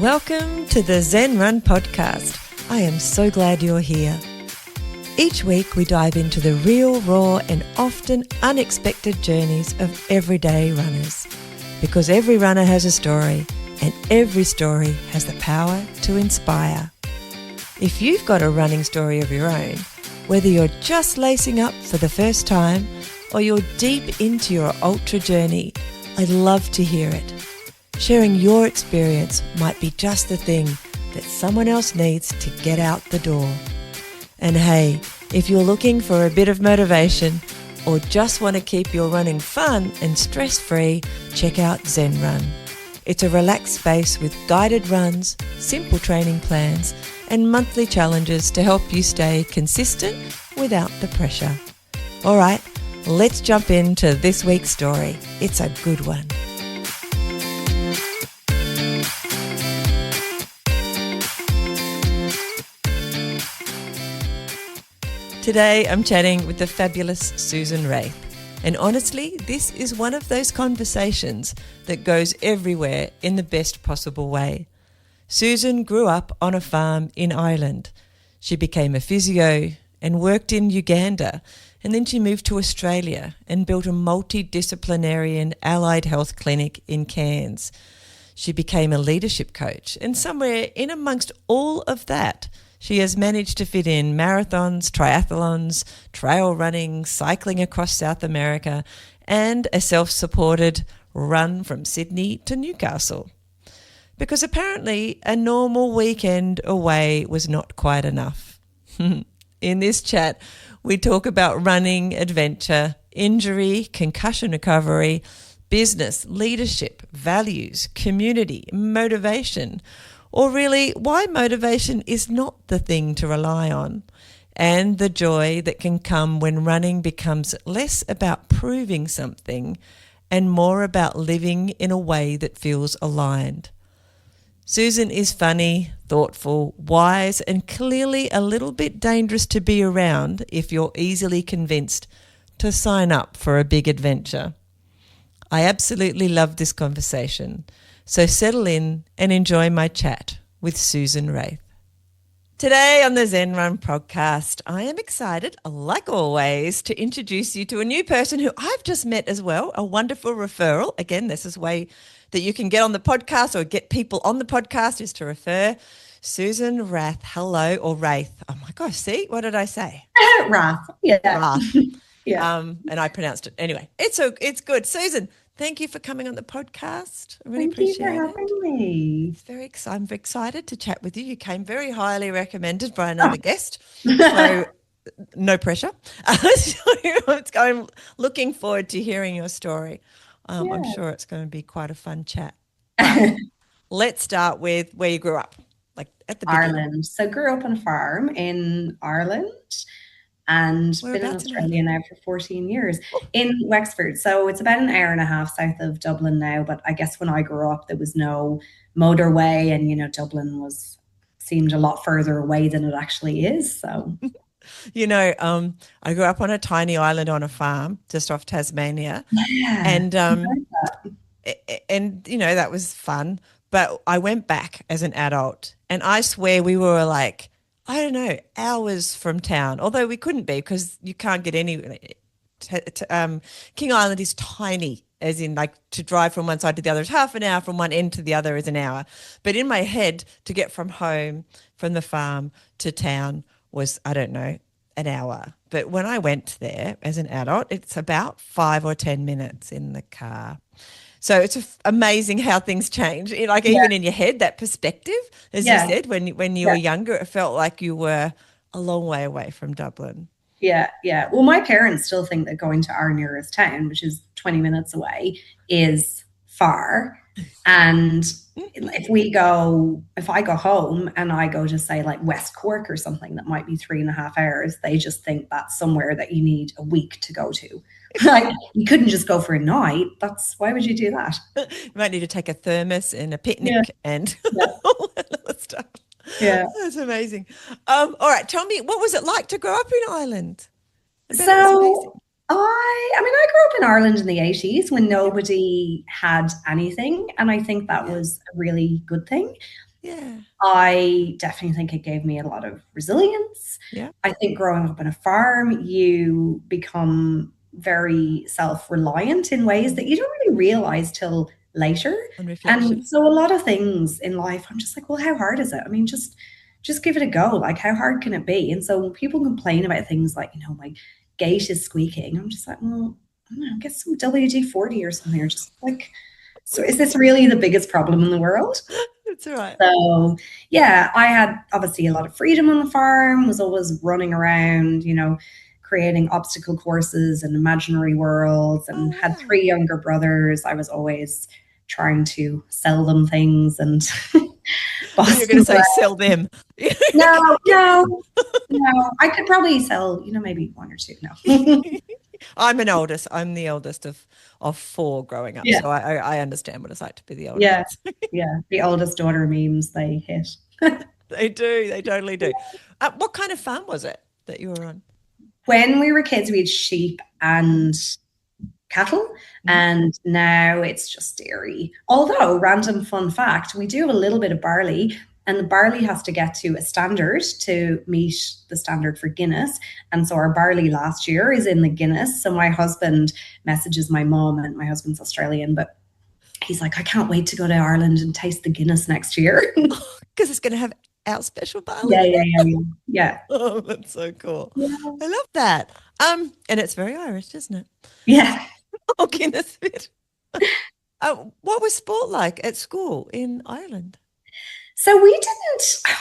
Welcome to the ZenRUN Podcast. I am so glad you're here. Each week we dive into the real, raw and often unexpected journeys of everyday runners. Because every runner has a story and every story has the power to inspire. If you've got a running story of your own, whether you're just lacing up for the first time or you're deep into your ultra journey, I'd love to hear it. Sharing your experience might be just the thing that someone else needs to get out the door. And hey, if you're looking for a bit of motivation or just want to keep your running fun and stress-free, check out ZenRUN. It's a relaxed space with guided runs, simple training plans, and monthly challenges to help you stay consistent without the pressure. All right, let's jump into this week's story. It's a good one. Today I'm chatting with the fabulous Suzanne Rath. And honestly, this is one of those conversations that goes everywhere in the best possible way. Suzanne grew up on a farm in Ireland. She became a physio and worked in Uganda, and then she moved to Australia and built a multidisciplinary and allied health clinic in Cairns. She became a leadership coach, and somewhere in amongst all of that, she has managed to fit in marathons, triathlons, trail running, cycling across South America, and a self-supported run from Sydney to Newcastle. Because apparently a normal weekend away was not quite enough. In this chat, we talk about running, adventure, injury, concussion recovery, business, leadership, values, community, motivation, or really why motivation is not the thing to rely on, and the joy that can come when running becomes less about proving something and more about living in a way that feels aligned. Suzanne is funny, thoughtful, wise, and clearly a little bit dangerous to be around if you're easily convinced to sign up for a big adventure. I absolutely love this conversation. So settle in and enjoy my chat with Suzanne Rath. Today on the ZenRUN Podcast, I am excited, like always, to introduce you to a new person who I've just met as well, a wonderful referral. Again, this is a way that you can get on the podcast or get people on the podcast is to refer. Suzanne Rath, hello, or Rath. Oh my gosh, see, what did I say? Rath, yeah. Rath. Yeah. And I pronounced it. Anyway, it's good. Suzanne, thank you for coming on the podcast. I really Thank appreciate you for having me. I'm very excited to chat with you. You came very highly recommended by another guest, so no pressure. I'm looking forward to hearing your story. I'm sure it's going to be quite a fun chat. But let's start with where you grew up, like at the beginning. Ireland. So grew up on a farm in Ireland and been in Australia now for 14 years in Wexford. So it's about an hour and a half south of Dublin now. But I guess when I grew up, there was no motorway and, Dublin seemed a lot further away than it actually is. So, I grew up on a tiny island on a farm just off Tasmania. Yeah, And, that was fun. But I went back as an adult and I swear we were like, I don't know, hours from town, although we couldn't be because you can't get any. King Island is tiny, as in like to drive from one side to the other is half an hour, from one end to the other is an hour. But in my head, to get from home, from the farm to town was, I don't know, an hour. But when I went there as an adult, it's about 5 or 10 minutes in the car. So it's amazing how things change. Even in your head, that perspective, as you said, when you were younger, it felt like you were a long way away from Dublin. Yeah. Well, my parents still think that going to our nearest town, which is 20 minutes away, is far. And if I go home and I go to say like West Cork or something that might be 3.5 hours, they just think that's somewhere that you need a week to go to. Like you couldn't just go for a night. Why would you do that? You might need to take a thermos and a picnic and all that other stuff. Yeah. That's amazing. All right, tell me, what was it like to grow up in Ireland? So I grew up in Ireland in the 80s when nobody had anything. And I think that was a really good thing. Yeah. I definitely think it gave me a lot of resilience. Yeah. I think growing up on a farm, you become very self-reliant in ways that you don't really realize till later. On And reflection. so a lot of things in life, I'm just like, well, how hard is it? I mean, just give it a go. Like, how hard can it be? And so when people complain about things like, my gate is squeaking, I'm just like, well, I don't know, get some WD-40 or something, or just like, so is this really the biggest problem in the world? That's all right. So yeah, I had obviously a lot of freedom on the farm, was always running around, creating obstacle courses and imaginary worlds, and Oh, had wow. 3 younger brothers. I was always trying to sell them things and boss You're going to them say sell them. around. No. I could probably sell, maybe one or two. No. I'm the eldest of 4 growing up. Yeah. So I understand what it's like to be the older Yeah. ones. Yeah. The oldest daughter memes, they hit. They do. They totally do. What kind of farm was it that you were on? When we were kids, we had sheep and cattle, and now it's just dairy. Although, random fun fact, we do have a little bit of barley, and the barley has to get to a standard to meet the standard for Guinness. And so our barley last year is in the Guinness. So my husband messages my mom, and my husband's Australian, but he's like, I can't wait to go to Ireland and taste the Guinness next year. Because it's going to have our special barley. Yeah. Oh, that's so cool. Yeah. I love that. And it's very Irish, isn't it? Yeah. Oh, Guinness bit. What was sport like at school in Ireland? So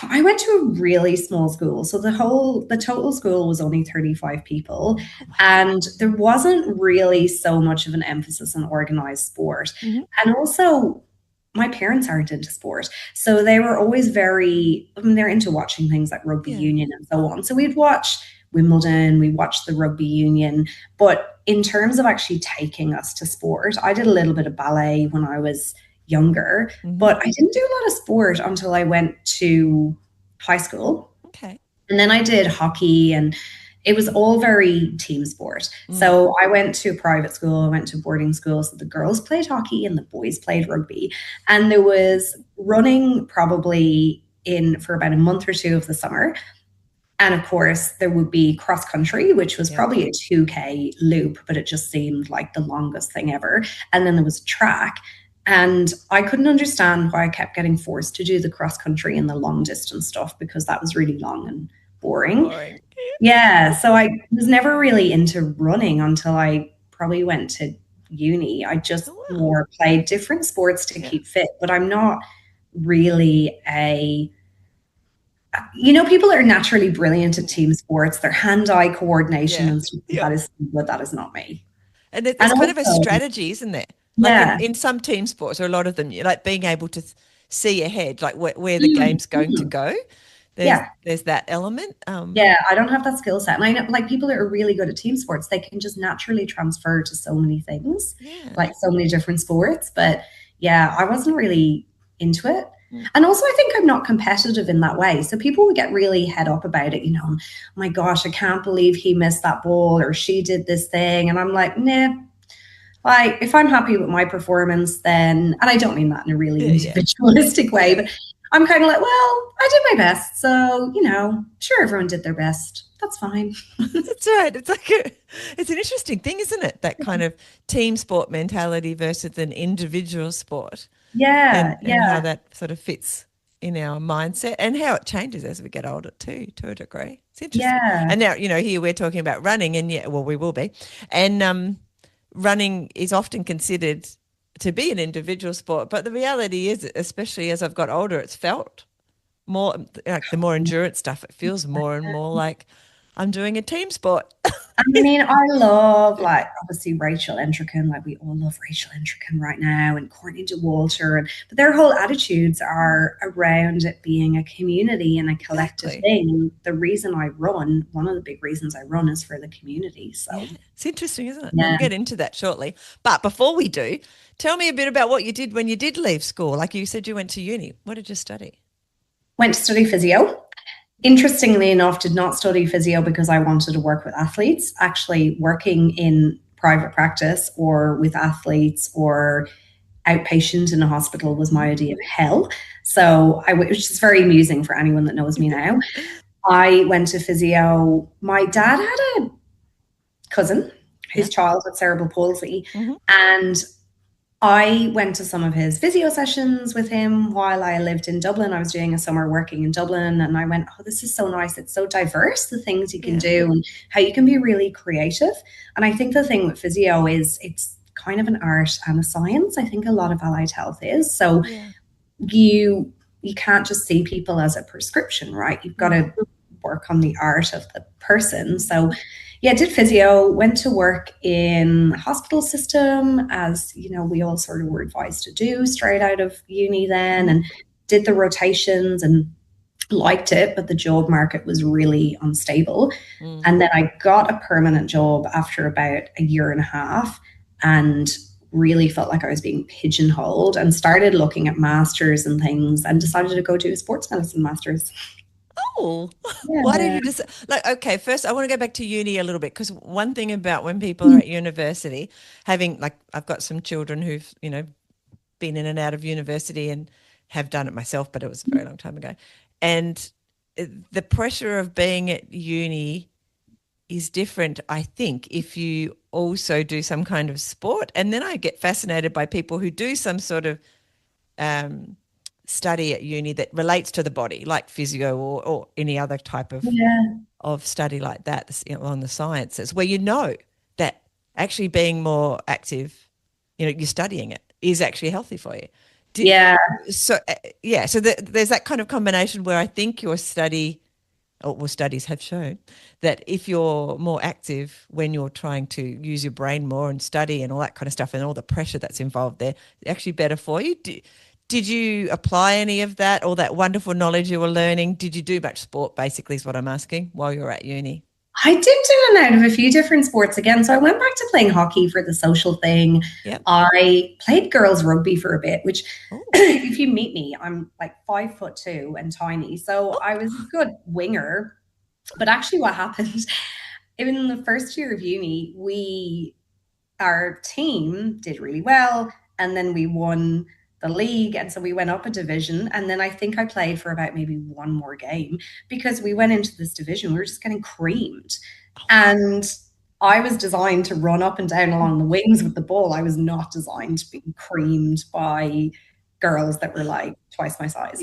I went to a really small school. So the total school was only 35 people. And there wasn't really so much of an emphasis on organized sport. Mm-hmm. And also, my parents aren't into sport. So they were always they're into watching things like rugby union and so on. So we'd watch Wimbledon, we watched the rugby union. But in terms of actually taking us to sport, I did a little bit of ballet when I was younger, but I didn't do a lot of sport until I went to high school. Okay. And then I did hockey, and it was all very team sport. So I went to a private school, I went to boarding school. So the girls played hockey and the boys played rugby. And there was running probably for about a month or 2 of the summer. And of course, there would be cross country, which was probably a 2K loop, but it just seemed like the longest thing ever. And then there was track. And I couldn't understand why I kept getting forced to do the cross country and the long distance stuff, because that was really long and boring. Yeah. So I was never really into running until I probably went to uni. I just more played different sports to keep fit, but I'm not really people are naturally brilliant at team sports. Their hand-eye coordination and stuff that is not me. And there's kind of a strategy, isn't there? Like in some team sports, or a lot of them, like being able to see ahead, like where the game's going to go. There's that element. I don't have that skill set. And I know, like, people that are really good at team sports, they can just naturally transfer to so many things, like so many different sports. But yeah, I wasn't really into it. And also, I think I'm not competitive in that way. So people would get really head up about it, oh my gosh, I can't believe he missed that ball, or she did this thing. And I'm like, nah. Like, if I'm happy with my performance, then, and I don't mean that in a really individualistic way, but I'm kind of like, well, I did my best. So, sure, everyone did their best. That's fine. That's right. It's like it's an interesting thing, isn't it? That kind of team sport mentality versus an individual sport. Yeah. And how that sort of fits in our mindset, and how it changes as we get older too, to a degree. It's interesting. Yeah. And now, here we're talking about running, and we will be. And running is often considered to be an individual sport, but the reality is, especially as I've got older, it's felt more like the more endurance stuff. It feels more and more like I'm doing a team sport. I mean, I love, like, obviously Rachel Entrecan, like we all love Rachel Entrecan right now, and Courtney DeWalter, but their whole attitudes are around it being a community and a collective thing. And the reason I run, one of the big reasons I run, is for the community. So it's interesting, isn't it? We'll get into that shortly. But before we do, tell me a bit about what you did when you did leave school. Like you said, you went to uni. What did you study? Went to study physio. Interestingly enough, did not study physio because I wanted to work with athletes. Actually, working in private practice or with athletes or outpatient in a hospital was my idea of hell. So which is very amusing for anyone that knows me now. I went to physio. My dad had a cousin whose child had cerebral palsy, and I went to some of his physio sessions with him while I lived in Dublin. I was doing a summer working in Dublin, and I went, oh, this is so nice. It's so diverse, the things you can do and how you can be really creative. And I think the thing with physio is it's kind of an art and a science. I think a lot of allied health is. So you can't just see people as a prescription, right? You've got to work on the art of the person. So yeah, did physio, went to work in the hospital system, as you know, we all sort of were advised to do straight out of uni then, and did the rotations and liked it, but the job market was really unstable. And then I got a permanent job after about a year and a half, and really felt like I was being pigeonholed, and started looking at masters and things, and decided to go do a sports medicine master's. Oh, why did you just okay, first I want to go back to uni a little bit, because one thing about when people are at university, having I've got some children who've, been in and out of university and have done it myself, but it was a very long time ago. And the pressure of being at uni is different, I think, if you also do some kind of sport. And then I get fascinated by people who do some sort of study at uni that relates to the body, like physio or any other type of study like that, on the sciences, where that actually being more active, you're studying it, is actually healthy for you. So there's that kind of combination where I think your studies have shown that if you're more active when you're trying to use your brain more and study and all that kind of stuff and all the pressure that's involved there, it's actually better for you. Did you apply any of that, all that wonderful knowledge you were learning? Did you do much sport, basically, is what I'm asking, while you were at uni? I did do an out of a few different sports again. So I went back to playing hockey for the social thing. Yep. I played girls rugby for a bit, which if you meet me, I'm like 5'2" and tiny. So I was a good winger. But actually what happened, in the first year of uni, our team did really well. And then we won the league, and so we went up a division, and then I think I played for about maybe one more game, because we went into this division, we were just getting creamed, and I was designed to run up and down along the wings with the ball. I was not designed to be creamed by girls that were like twice my size.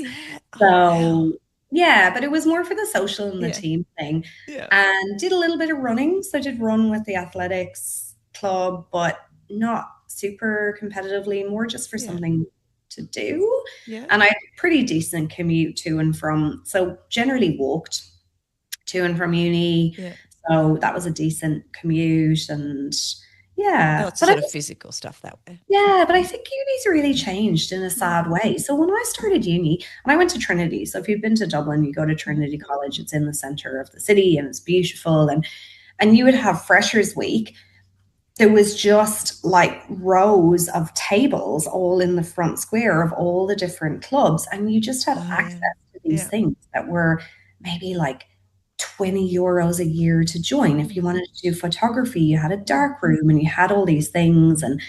But it was more for the social and the team thing. And did a little bit of running, so I did run with the athletics club, but not super competitively, more just for something to do. And I had a pretty decent commute to and from, so generally walked to and from uni. So that was a decent commute, and lots of sort of physical stuff that way. But I think uni's really changed in a sad way. So when I started uni, and I went to Trinity, so if you've been to Dublin, you go to Trinity College. It's in the center of the city, and it's beautiful, and you would have Freshers Week. There was just like rows of tables all in the front square of all the different clubs. And you just had access to these things that were maybe like 20 euros a year to join. If you wanted to do photography, you had a dark room, and you had all these things, and,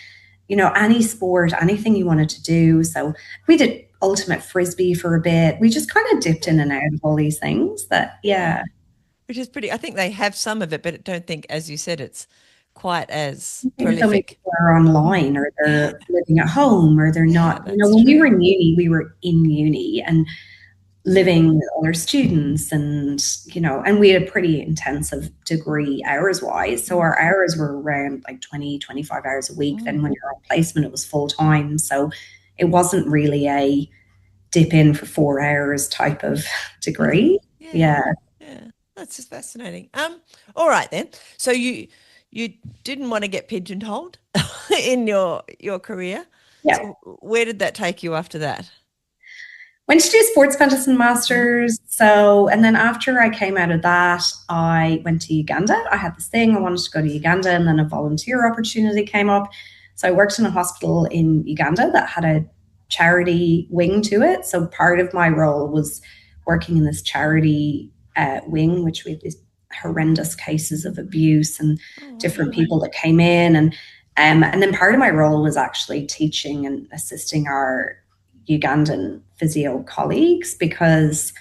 any sport, anything you wanted to do. So we did ultimate frisbee for a bit. We just kind of dipped in and out of all these things which is pretty, I think they have some of it, but I don't think, as you said, it's quite as prolific. So many people are online, or they're living at home, or they're not. When we were in uni, we were in uni and living with other students, and and we had a pretty intensive degree hours wise. So our hours were around like 20-25 hours a week. Then when you're on placement, it was full time. So it wasn't really a dip in for 4 hours type of degree. That's just fascinating. All right then. So you didn't want to get pigeonholed in your career. So where did that take you after that? Went to do sports medicine masters. So, and then after I came out of that, I went to Uganda. I had this thing, I wanted to go to Uganda, and then a volunteer opportunity came up. So I worked in a hospital in Uganda that had a charity wing to it. So part of my role was working in this charity wing, which we had these horrendous cases of abuse and different people that came in, and And then part of my role was actually teaching and assisting our Ugandan physio colleagues, because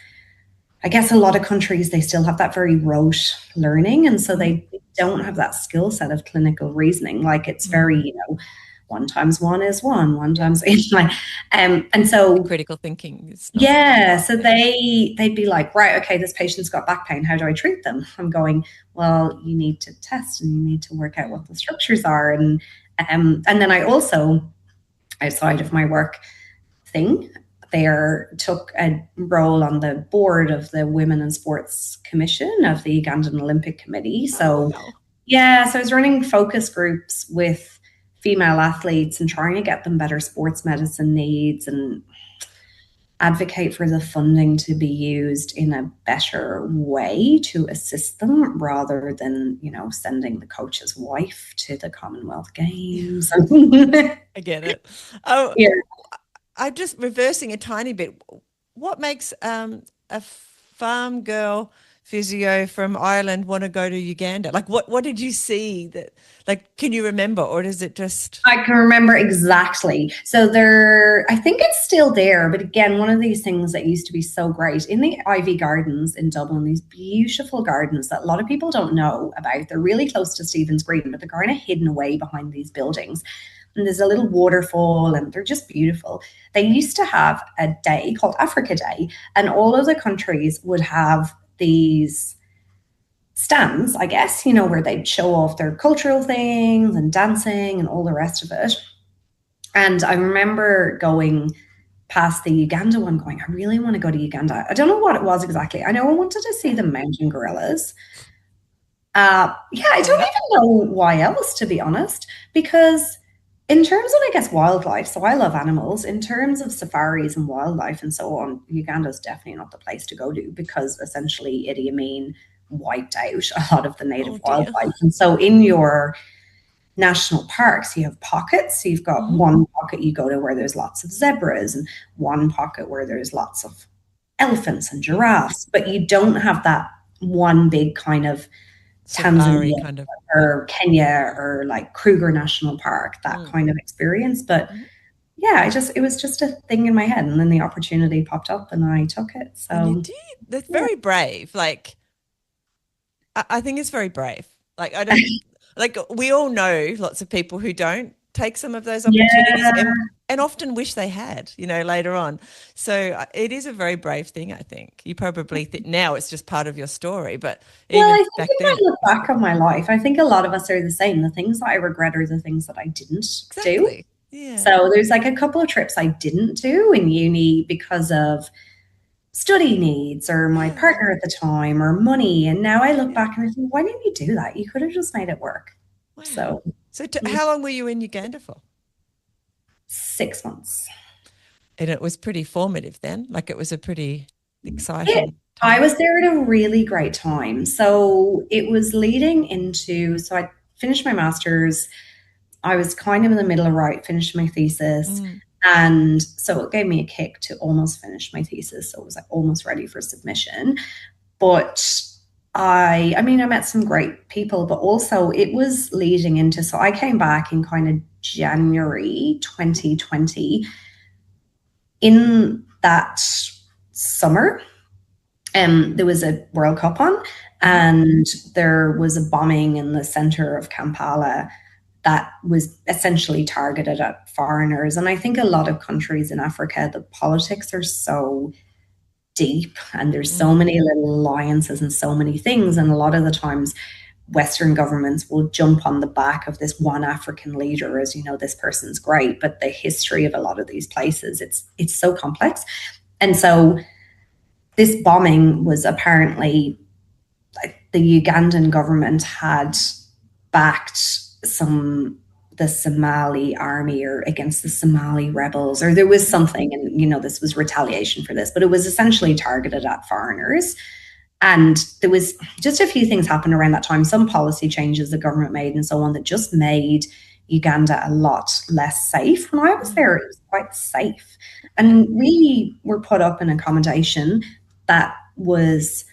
I guess a lot of countries, they still have that very rote learning. And so they don't have that skill set of clinical reasoning. Like it's very, 1 times 1 is 1 times like, and so critical thinking is so they'd be like, right, okay, this patient's got back pain, how do I treat them? I'm going, well, you need to test and you need to work out what the structures are. And then I also, outside of my work thing, took a role on the board of the Women in Sports Commission of the Ugandan Olympic Committee. So so I was running focus groups with female athletes and trying to get them better sports medicine needs and advocate for the funding to be used in a better way to assist them, rather than, sending the coach's wife to the Commonwealth Games. I get it. Oh, yeah. I'm just reversing a tiny bit. What makes a farm girl physio from Ireland want to go to Uganda? Like, what did you see that, like, can you remember, or is it just? I can remember exactly. So I think it's still there, but again, one of these things that used to be so great in the Ivy Gardens in Dublin, these beautiful gardens that a lot of people don't know about. They're really close to Stephen's Green, but they're kind of hidden away behind these buildings. And there's a little waterfall and they're just beautiful. They used to have a day called Africa Day, and all of the countries would have these stands, I guess, where they'd show off their cultural things and dancing and all the rest of it. And I remember going past the Uganda one going, I really want to go to Uganda. I don't know what it was exactly. I know I wanted to see the mountain gorillas. I don't even know why else, to be honest, because in terms of, I guess, wildlife, so I love animals. In terms of safaris and wildlife and so on, Uganda is definitely not the place to go to, because essentially Idi Amin wiped out a lot of the native wildlife. And so in your national parks, you have pockets. So you've got one pocket you go to where there's lots of zebras, and one pocket where there's lots of elephants and giraffes, but you don't have that one big kind of Tanzania kind of, or Kenya or like Kruger National Park, that kind of experience. But it was just a thing in my head, and then the opportunity popped up and I took it. So and you did. That's very brave. Like, I think it's very brave. Like, I don't like, we all know lots of people who don't take some of those opportunities and often wish they had, later on. So it is a very brave thing, I think. You probably think now it's just part of your story, but I think if I look back on my life, I think a lot of us are the same. The things that I regret are the things that I didn't do. Yeah. So there's like a couple of trips I didn't do in uni because of study needs or my partner at the time or money. And now I look back and I think, why didn't you do that? You could have just made it work. Wow. So how long were you in Uganda for? 6 months. And it was pretty formative then? Like, it was a pretty exciting time. I was there at a really great time. So it was leading into, so I finished my master's. I was kind of in the middle of finishing my thesis. And so it gave me a kick to almost finish my thesis. So it was like almost ready for submission. But I met some great people, but also it was leading into, so I came back in kind of January 2020. In that summer, there was a World Cup on, and there was a bombing in the center of Kampala that was essentially targeted at foreigners. And I think a lot of countries in Africa, the politics are so deep and there's so many little alliances and so many things. And a lot of the times Western governments will jump on the back of this one African leader as, this person's great. But the history of a lot of these places, it's so complex. And so this bombing was apparently, the Ugandan government had backed the Somali army or against the Somali rebels, or there was something, and this was retaliation for this, but it was essentially targeted at foreigners. And there was just a few things happened around that time, some policy changes the government made and so on, that just made Uganda a lot less safe. When I was there, it was quite safe. And we were put up in accommodation that was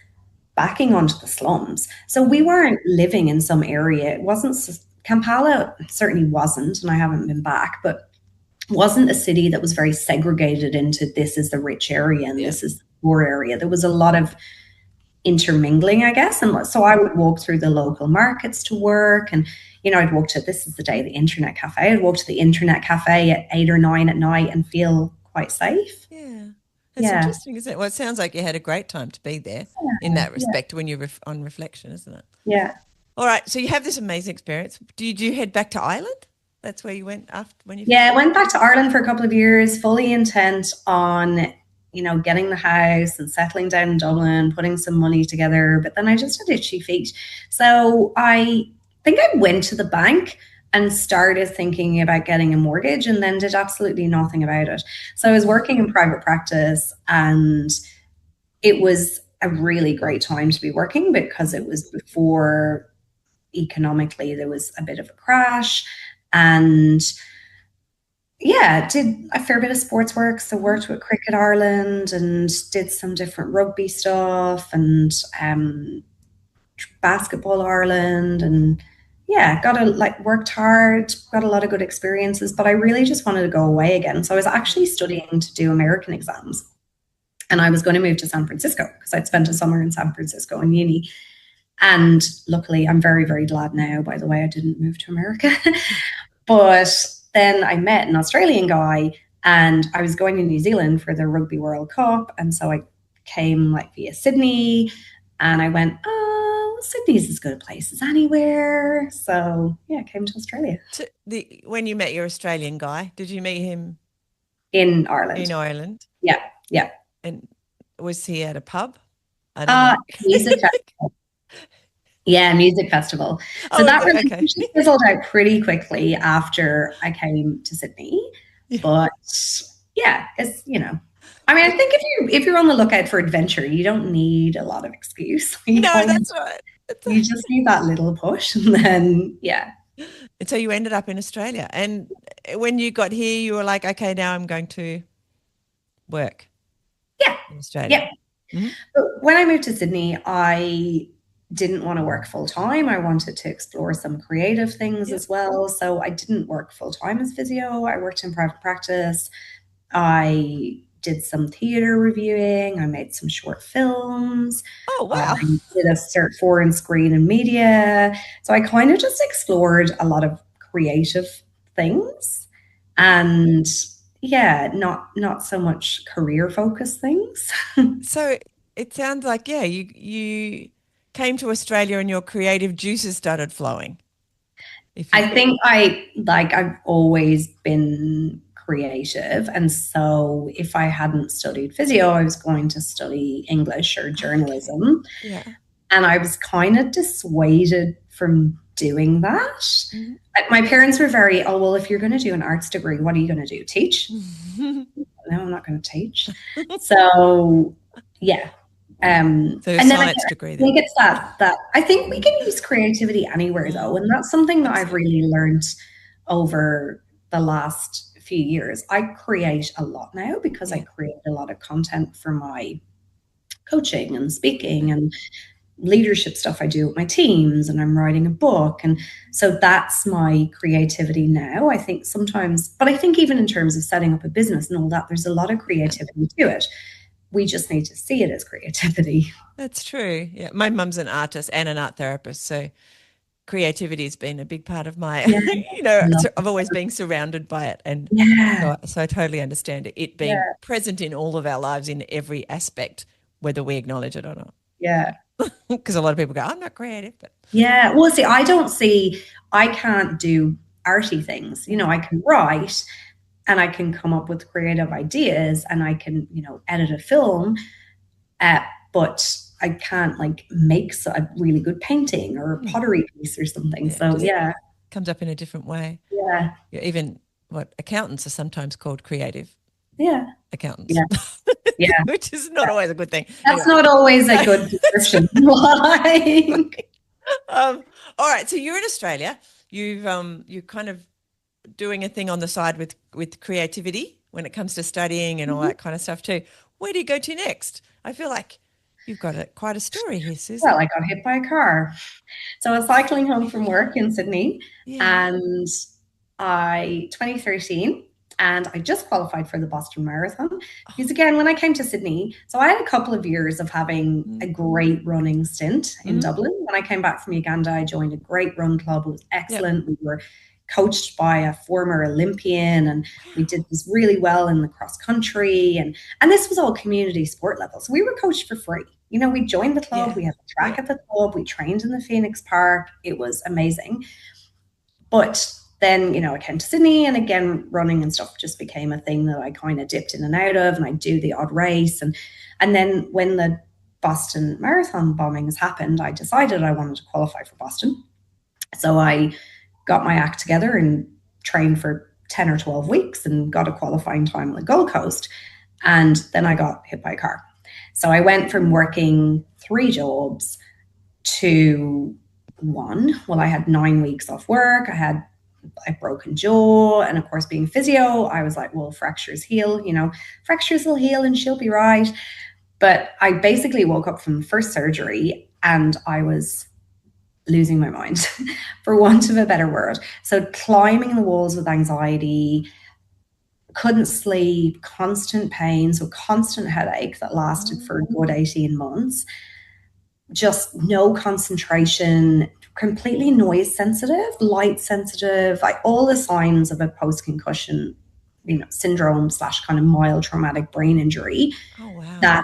backing onto the slums. So we weren't living in some area. It wasn't Kampala certainly wasn't, and I haven't been back, but wasn't a city that was very segregated into this is the rich area and this is the poor area. There was a lot of intermingling, I guess. And so I would walk through the local markets to work, and I'd walk to, this is the day, the internet cafe. I'd walk to the internet cafe at 8 or 9 at night and feel quite safe. Yeah. It's interesting, isn't it? Well, it sounds like you had a great time to be there in that respect when you're on reflection, isn't it? Yeah. All right. So you have this amazing experience. Did you head back to Ireland? That's where you went after when you? Yeah, I went back to Ireland for a couple of years, fully intent on, getting the house and settling down in Dublin, putting some money together. But then I just had itchy feet. So I think I went to the bank and started thinking about getting a mortgage, and then did absolutely nothing about it. So I was working in private practice, and it was a really great time to be working because it was before economically there was a bit of a crash. And did a fair bit of sports work. So worked with Cricket Ireland and did some different rugby stuff and basketball Ireland, and worked hard, got a lot of good experiences, but I really just wanted to go away again. So I was actually studying to do American exams, and I was going to move to San Francisco because I'd spent a summer in San Francisco in uni. And luckily, I'm very, very glad now, by the way, I didn't move to America. But then I met an Australian guy, and I was going to New Zealand for the Rugby World Cup. And so I came via Sydney, and I went, Sydney's as good a place as anywhere. So I came to Australia. So when you met your Australian guy, did you meet him? In Ireland. In Ireland? Yeah, yeah. And was he at a pub? Music festival. Yeah, music festival. So that relationship fizzled out pretty quickly after I came to Sydney. Yeah. But it's, I think if you're on the lookout for adventure, you don't need a lot of excuse. That's right. You just need that little push, and then And so you ended up in Australia. And when you got here, you were like, okay, now I'm going to work. Yeah. In Australia. Yeah. Mm-hmm. But when I moved to Sydney, I didn't want to work full time. I wanted to explore some creative things as well. So I didn't work full time as physio. I worked in private practice. I did some theater reviewing. I made some short films. Oh, wow. I did a Cert 4 in screen and media. So I kind of just explored a lot of creative things, and not so much career focused things. So it sounds like, you came to Australia and your creative juices started flowing. I think I've always been creative. And so if I hadn't studied physio, I was going to study English or journalism. Yeah. And I was kind of dissuaded from doing that. Mm-hmm. My parents were very, if you're going to do an arts degree, what are you going to do? Teach? No, I'm not going to teach. So, yeah. So and science degree. I think it's that I think we can use creativity anywhere though, and that's something that I've really learned over the last few years. I create a lot now because I create a lot of content for my coaching and speaking and leadership stuff I do with my teams, and I'm writing a book, and so that's my creativity now. I think sometimes, but I think even in terms of setting up a business and all that, there's a lot of creativity to it. We just need to see it as creativity. That's true. Yeah. My mum's an artist and an art therapist. So creativity has been a big part of my, I've always been surrounded by it. And so I totally understand it being present in all of our lives in every aspect, whether we acknowledge it or not. Yeah. Because a lot of people go, I'm not creative. But yeah. Well, I can't do arty things. I can write, and I can come up with creative ideas, and I can, edit a film, but I can't make a really good painting or a pottery piece or something. Comes up in a different way. Yeah. Even accountants are sometimes called creative. Yeah. Accountants. Yeah. Which is not always a good thing. That's not always a good description. All right. So you're in Australia. You're kind of doing a thing on the side with creativity when it comes to studying and all that kind of stuff too. Where do you go to next? I feel like You've got quite a story here, Susan. Well, I got hit by a car. So I was cycling home from work in Sydney, and 2013, and I just qualified for the Boston Marathon. Because again, when I came to Sydney, so I had a couple of years of having a great running stint in Dublin. When I came back from Uganda, I joined a great run club. It was excellent. We were coached by a former Olympian, and we did this really well in the cross country, and this was all community sport level. So we were coached for free. You know, we joined the club, we had a track at the club, we trained in the Phoenix Park. It was amazing. But then, you know, I came to Sydney, and again, running and stuff just became a thing that I kind of dipped in and out of, and I do the odd race. And then when the Boston Marathon bombings happened, I decided I wanted to qualify for Boston. So I got my act together and trained for 10 or 12 weeks and got a qualifying time on the Gold Coast. And then I got hit by a car. So I went from working 3 jobs to 1. Well, I had 9 weeks off work. I had a broken jaw. And of course, being physio, I was like, well, fractures heal, you know, fractures will heal and she'll be right. But I basically woke up from the first surgery and I was losing my mind, for want of a better word. So climbing the walls with anxiety, couldn't sleep, constant pain, so constant headache that lasted for a good 18 months, just no concentration, completely noise sensitive, light sensitive, like all the signs of a post-concussion, you know, syndrome / kind of mild traumatic brain injury. Oh, wow. That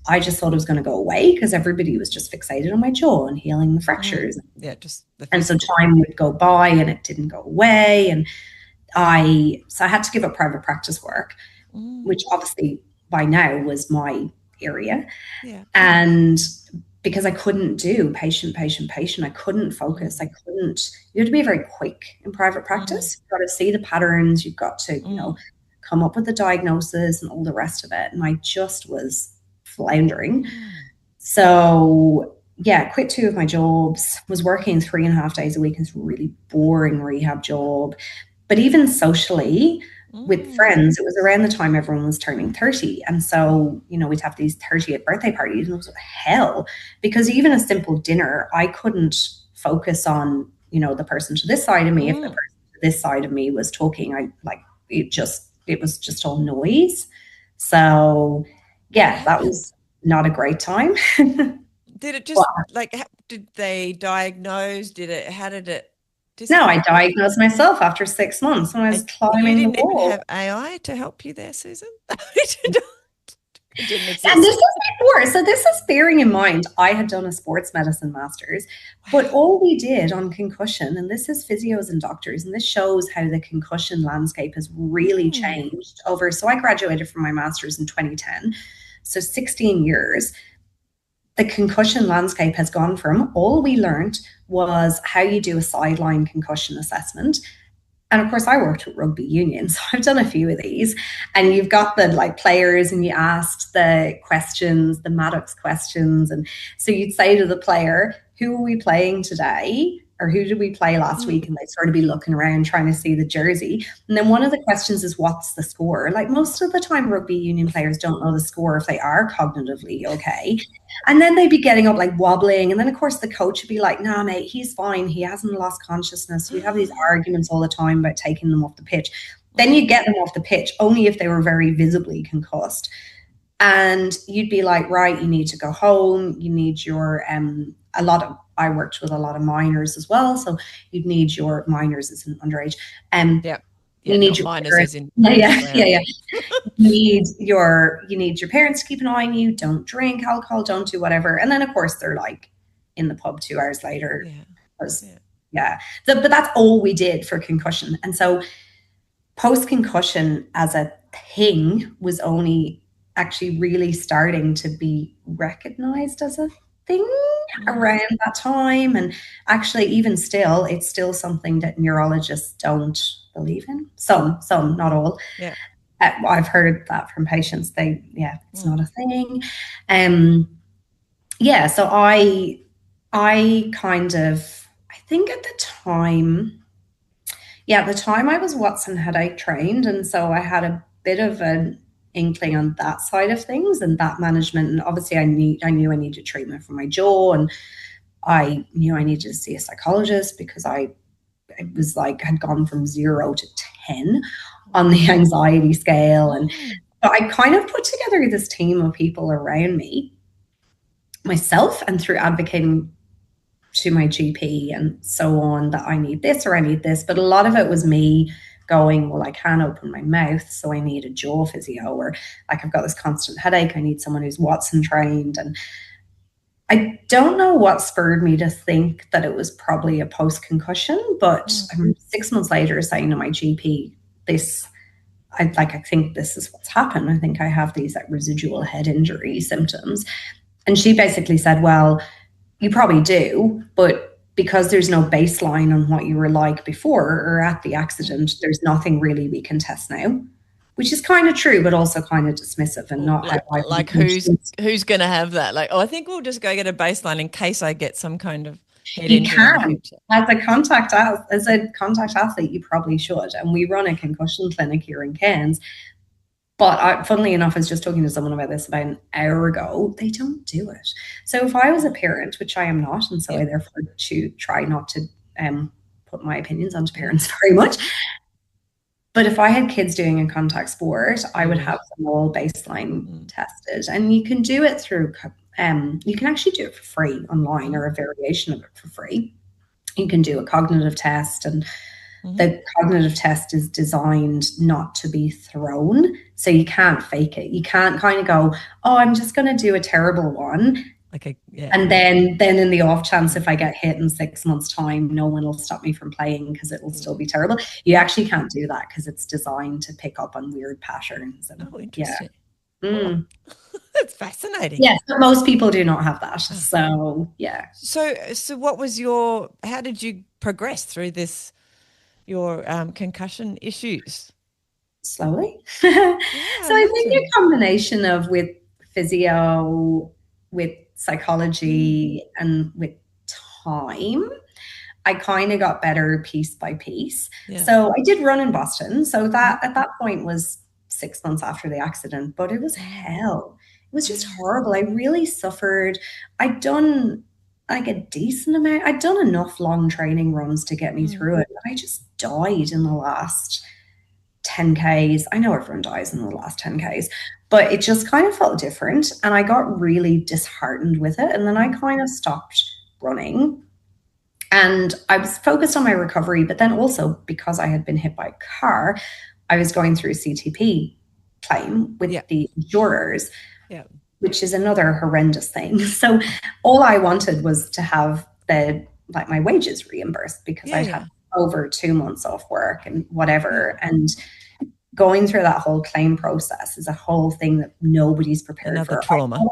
I just thought it was going to go away because everybody was just fixated on my jaw and healing the fractures. Yeah, just and so time would go by and it didn't go away. And I had to give up private practice work, which obviously by now was my area. Yeah. And because I couldn't do patient, I couldn't focus. You have to be very quick in private practice. You've got to see the patterns. You've got to, you know, come up with the diagnosis and all the rest of it. And I just was floundering. So yeah, quit 2 of my jobs, was working 3.5 days a week. It's a really boring rehab job. But even socially with friends, it was around the time everyone was turning 30. And so, you know, we'd have these 30th birthday parties and it was hell, because even a simple dinner, I couldn't focus on, you know, the person to this side of me. If the person to this side of me was talking, it was just all noise. So yeah, that was not a great time. Did it just did they diagnose? How did it? No, I diagnosed myself after 6 months when I was climbing the wall. You didn't even have AI to help you there, Susan? It didn't exist. And this is before. So this is bearing in mind, I had done a sports medicine master's, but all we did on concussion, and this is physios and doctors, and this shows how the concussion landscape has really changed over. So I graduated from my master's in 2010. So 16 years. The concussion landscape has gone from all we learned was how you do a sideline concussion assessment. And of course, I worked with rugby union, so I've done a few of these. And you've got the players and you asked the questions, the Maddox questions. And so you'd say to the player, who are we playing today? Or who did we play last week? And they'd sort of be looking around trying to see the jersey. And then one of the questions is, what's the score? Like most of the time, rugby union players don't know the score if they are cognitively okay. And then they'd be getting up wobbling. And then, of course, the coach would be like, nah, mate, he's fine. He hasn't lost consciousness. We'd have these arguments all the time about taking them off the pitch. Then you get them off the pitch only if they were very visibly concussed. And you'd be like, right, you need to go home. You need your, I worked with a lot of minors as well. So you'd need your minors as an underage. You need your minors parents, as in you need your parents to keep an eye on you. Don't drink alcohol, don't do whatever. And then of course they're in the pub 2 hours later. But that's all we did for concussion. And so post-concussion as a thing was only actually really starting to be recognized as a thing around that time. And actually, even still, it's still something that neurologists don't believe in. Some, not all. Yeah. I've heard that from patients. It's not a thing. So I kind of, I think at the time I was Watson headache trained. And so I had a bit of a inkling on that side of things and that management. And obviously I knew I needed treatment for my jaw, and I knew I needed to see a psychologist because it was like had gone from 0 to 10 on the anxiety scale. And but I kind of put together this team of people around me, myself, and through advocating to my GP and so on that I need this or I need this. But a lot of it was me going, well, I can't open my mouth, so I need a jaw physio, or like I've got this constant headache, I need someone who's Watson trained. And I don't know what spurred me to think that it was probably a post-concussion, but I'm 6 months later saying to my GP, I think this is what's happened. I think I have these like residual head injury symptoms. And she basically said, well, you probably do, but because there's no baseline on what you were like before or at the accident, there's nothing really we can test now, which is kind of true, but also kind of dismissive and not like who's going to have that? Like, I think we'll just go get a baseline in case I get some kind of head injury in the future. As a contact athlete, you probably should. And we run a concussion clinic here in Cairns. But funnily enough, I was just talking to someone about this about an hour ago. They don't do it. So if I was a parent, which I am not, and so I therefore try not to put my opinions onto parents very much. But if I had kids doing a contact sport, I would have them all baseline tested. And you can do it through, you can actually do it for free online, or a variation of it for free. You can do a cognitive test, and the cognitive test is designed not to be thrown. So you can't fake it. You can't kind of go, oh, I'm just going to do a terrible one. And then in the off chance, if I get hit in 6 months' time, no one will stop me from playing because it will still be terrible. You actually can't do that because it's designed to pick up on weird patterns. And, interesting. Yeah. That's fascinating. Yes, but most people do not have that. So, yeah. So what was how did you progress through your concussion issues? Slowly. So I think a combination of with physio, with psychology, and with time, I kind of got better piece by piece. Yeah. So I did run in Boston. So that at that point was 6 months after the accident, but it was hell. It was just horrible. I really suffered. I'd done like a decent amount. I'd done enough long training runs to get me through it, but I just died in the last 10Ks. I know everyone dies in the last 10Ks, but it just kind of felt different. And I got really disheartened with it. And then I kind of stopped running. And I was focused on my recovery, but then also because I had been hit by a car, I was going through a CTP claim with the insurers, which is another horrendous thing. So all I wanted was to have my wages reimbursed because I'd had over 2 months off work and whatever. And going through that whole claim process is a whole thing that nobody's prepared for. Another trauma.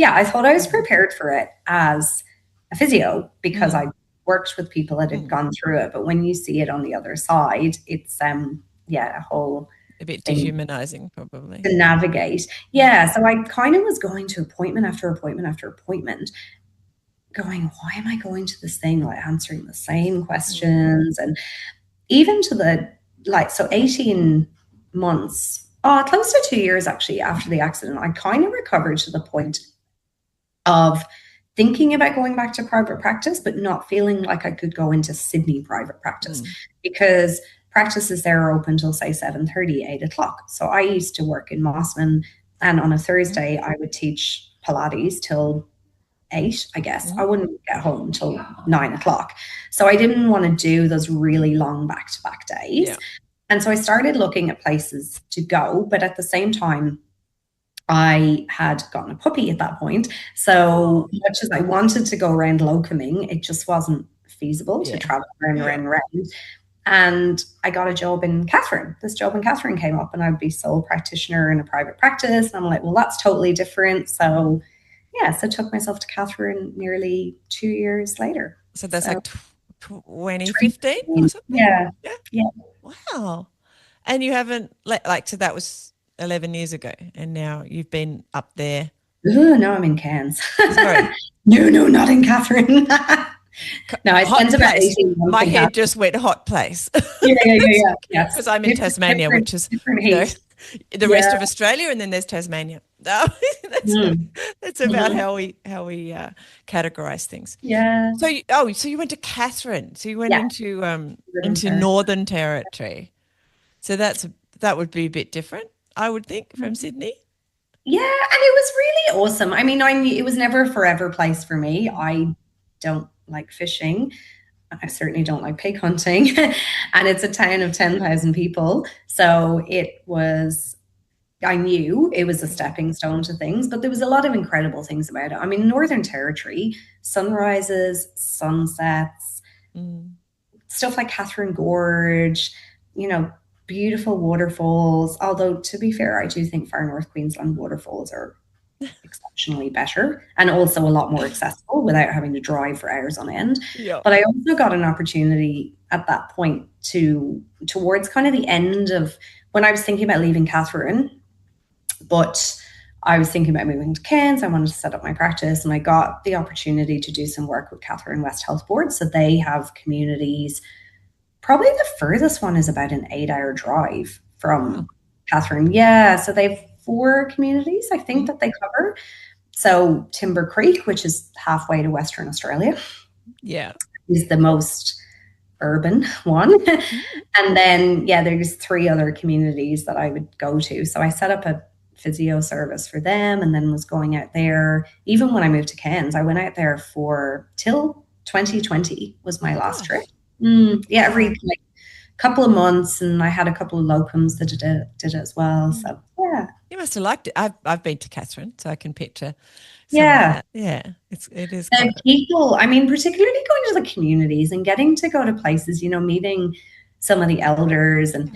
I thought I was prepared for it as a physio because I worked with people that had gone through it. But when you see it on the other side, it's a bit dehumanizing probably to navigate. So I kind of was going to appointment after appointment after appointment going, why am I going to this thing, like answering the same questions? And even to 18 months, close to 2 years actually after the accident, I kind of recovered to the point of thinking about going back to private practice, but not feeling like I could go into Sydney private practice because practices there are open till say 7:30, 8 o'clock. So I used to work in Mossman, and on a Thursday I would teach Pilates till 8, I guess. I wouldn't get home till 9 o'clock. So I didn't want to do those really long back-to-back days. And so I started looking at places to go, but at the same time, I had gotten a puppy at that point. So much as I wanted to go around locuming, it just wasn't feasible to travel around. And I got a job in Katherine. This job in Katherine came up, and I'd be sole practitioner in a private practice. And I'm like, well, that's totally different. So so took myself to Katherine nearly 2 years later. So that's like 2015 or something? Yeah. Wow. And you haven't, so that was 11 years ago, and now you've been up there. No, I'm in Cairns. Sorry. No, not in Katherine. No, I spent about 18 months. My head just went hot place. Yeah. Because I'm in Tasmania, which is the rest of Australia, and then there's Tasmania. That's about how we categorize things. Yeah. So so you went to Katherine. So you went into Territory. Northern Territory. So that would be a bit different, I would think, from Sydney. Yeah, and it was really awesome. I mean, I knew it was never a forever place for me. I don't like fishing. I certainly don't like pig hunting. And it's a town of 10,000 people. So I knew it was a stepping stone to things, but there was a lot of incredible things about it. I mean, Northern Territory, sunrises, sunsets, stuff like Catherine Gorge, beautiful waterfalls. Although, to be fair, I do think Far North Queensland waterfalls are exceptionally better and also a lot more accessible without having to drive for hours on end. Yeah. But I also got an opportunity at that point towards kind of the end of when I was thinking about leaving Katherine, but I was thinking about moving to Cairns. I wanted to set up my practice, and I got the opportunity to do some work with Katherine West Health Board. So they have communities. Probably the furthest one is about an 8-hour drive from Katherine. Yeah, so they have 4 communities, I think, that they cover. So Timber Creek, which is halfway to Western Australia, is the most urban one. And then, there's 3 other communities that I would go to. So I set up a physio service for them, and then was going out there. Even when I moved to Cairns, I went out there till 2020 was my last trip. Every couple of months, and I had a couple of locums that did it as well. So you must have liked it. I've been to Katherine, so I can picture. It is. And people, I mean, particularly going to the communities and getting to go to places, meeting some of the elders and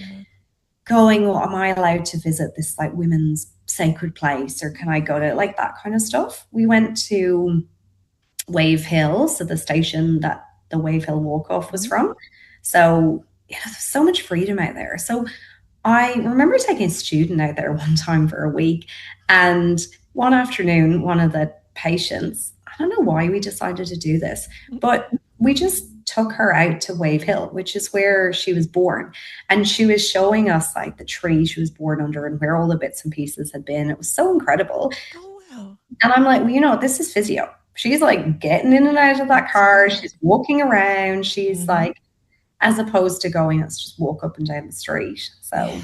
going, well, am I allowed to visit this like women's sacred place, or can I go to like that kind of stuff? We went to Wave Hill, so the station that the Wave Hill walk-off was from. So there's so much freedom out there. So I remember taking a student out there one time for a week, and one afternoon, one of the patients, I don't know why we decided to do this, but we just took her out to Wave Hill, which is where she was born. And she was showing us like the tree she was born under and where all the bits and pieces had been. It was so incredible. Oh, wow. And I'm like, well, this is physio. She's like getting in and out of that car. She's walking around. She's like, as opposed to going, let's just walk up and down the street. So,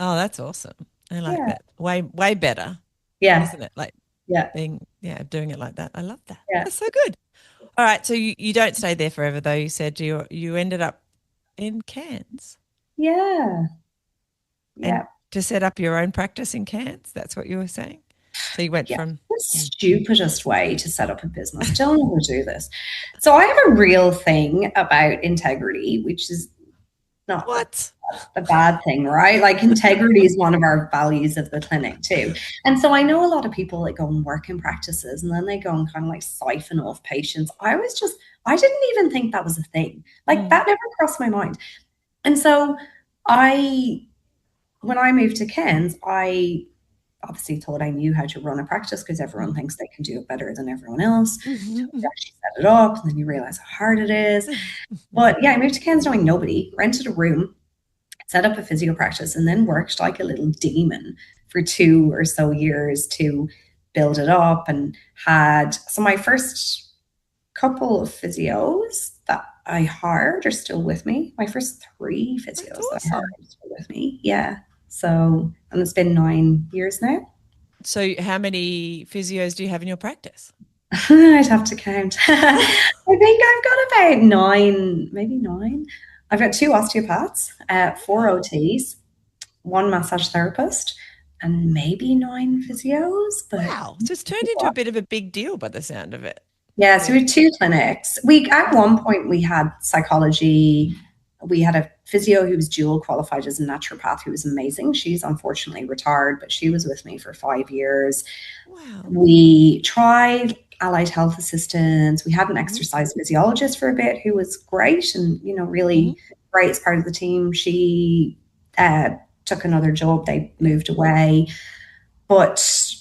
oh, that's awesome. I like that. Way better. Yeah. Isn't it? Like, doing it like that. I love that. Yeah. That's so good. All right. So you don't stay there forever, though. You said you ended up in Cairns. Yeah. And to set up your own practice in Cairns. That's what you were saying. So you went from the stupidest way to set up a business. Don't ever do this. So I have a real thing about integrity, which is not a bad thing, right? Like integrity is one of our values of the clinic too. And so I know a lot of people that go and work in practices and then they go and kind of like siphon off patients. I didn't even think that was a thing. Like that never crossed my mind. And so when I moved to Cairns, I obviously thought I knew how to run a practice because everyone thinks they can do it better than everyone else. So you actually set it up and then you realize how hard it is. But I moved to Cairns knowing nobody, rented a room, set up a physio practice, and then worked like a little demon for 2 or so years to build it up, and so my first couple of physios that I hired are still with me. My first 3 physios that I hired are still with me. Yeah. So, and it's been 9 years now. So how many physios do you have in your practice? I'd have to count. I think I've got about 9, maybe 9. I've got 2 osteopaths, 4 OTs, 1 massage therapist, and maybe 9 physios. But wow. So it's turned into a bit of a big deal by the sound of it. Yeah, so we had 2 clinics. At one point we had psychology. We had a physio who was dual qualified as a naturopath who was amazing. She's unfortunately retired, but she was with me for 5 years. Wow. We tried allied health assistants. We had an exercise physiologist for a bit who was great and, really great as part of the team. She took another job. They moved away. But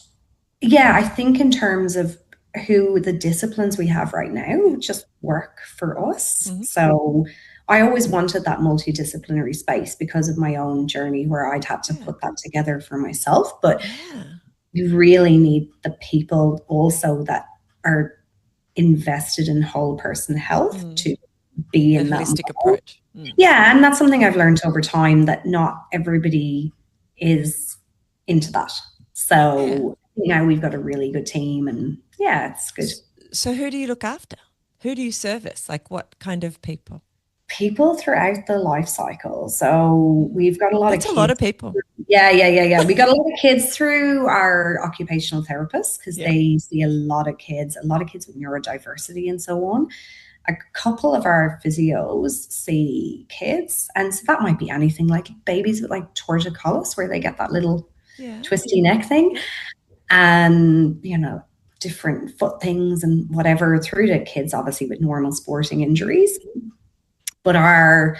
I think in terms of who the disciplines we have right now just work for us. So I always wanted that multidisciplinary space because of my own journey where I'd had to put that together for myself. But you really need the people also that are invested in whole person health to be in that holistic approach. Yeah, and that's something I've learned over time, that not everybody is into that. So we've got a really good team, and it's good. So who do you look after? Who do you service? Like what kind of people? People throughout the life cycle. So we've got a lot of kids. That's a lot of people. Yeah. We got a lot of kids through our occupational therapists, because they see a lot of kids with neurodiversity and so on. A couple of our physios see kids, and so that might be anything like babies with like torticollis, where they get that little twisty neck thing, and different foot things and whatever, through to kids obviously with normal sporting injuries. But our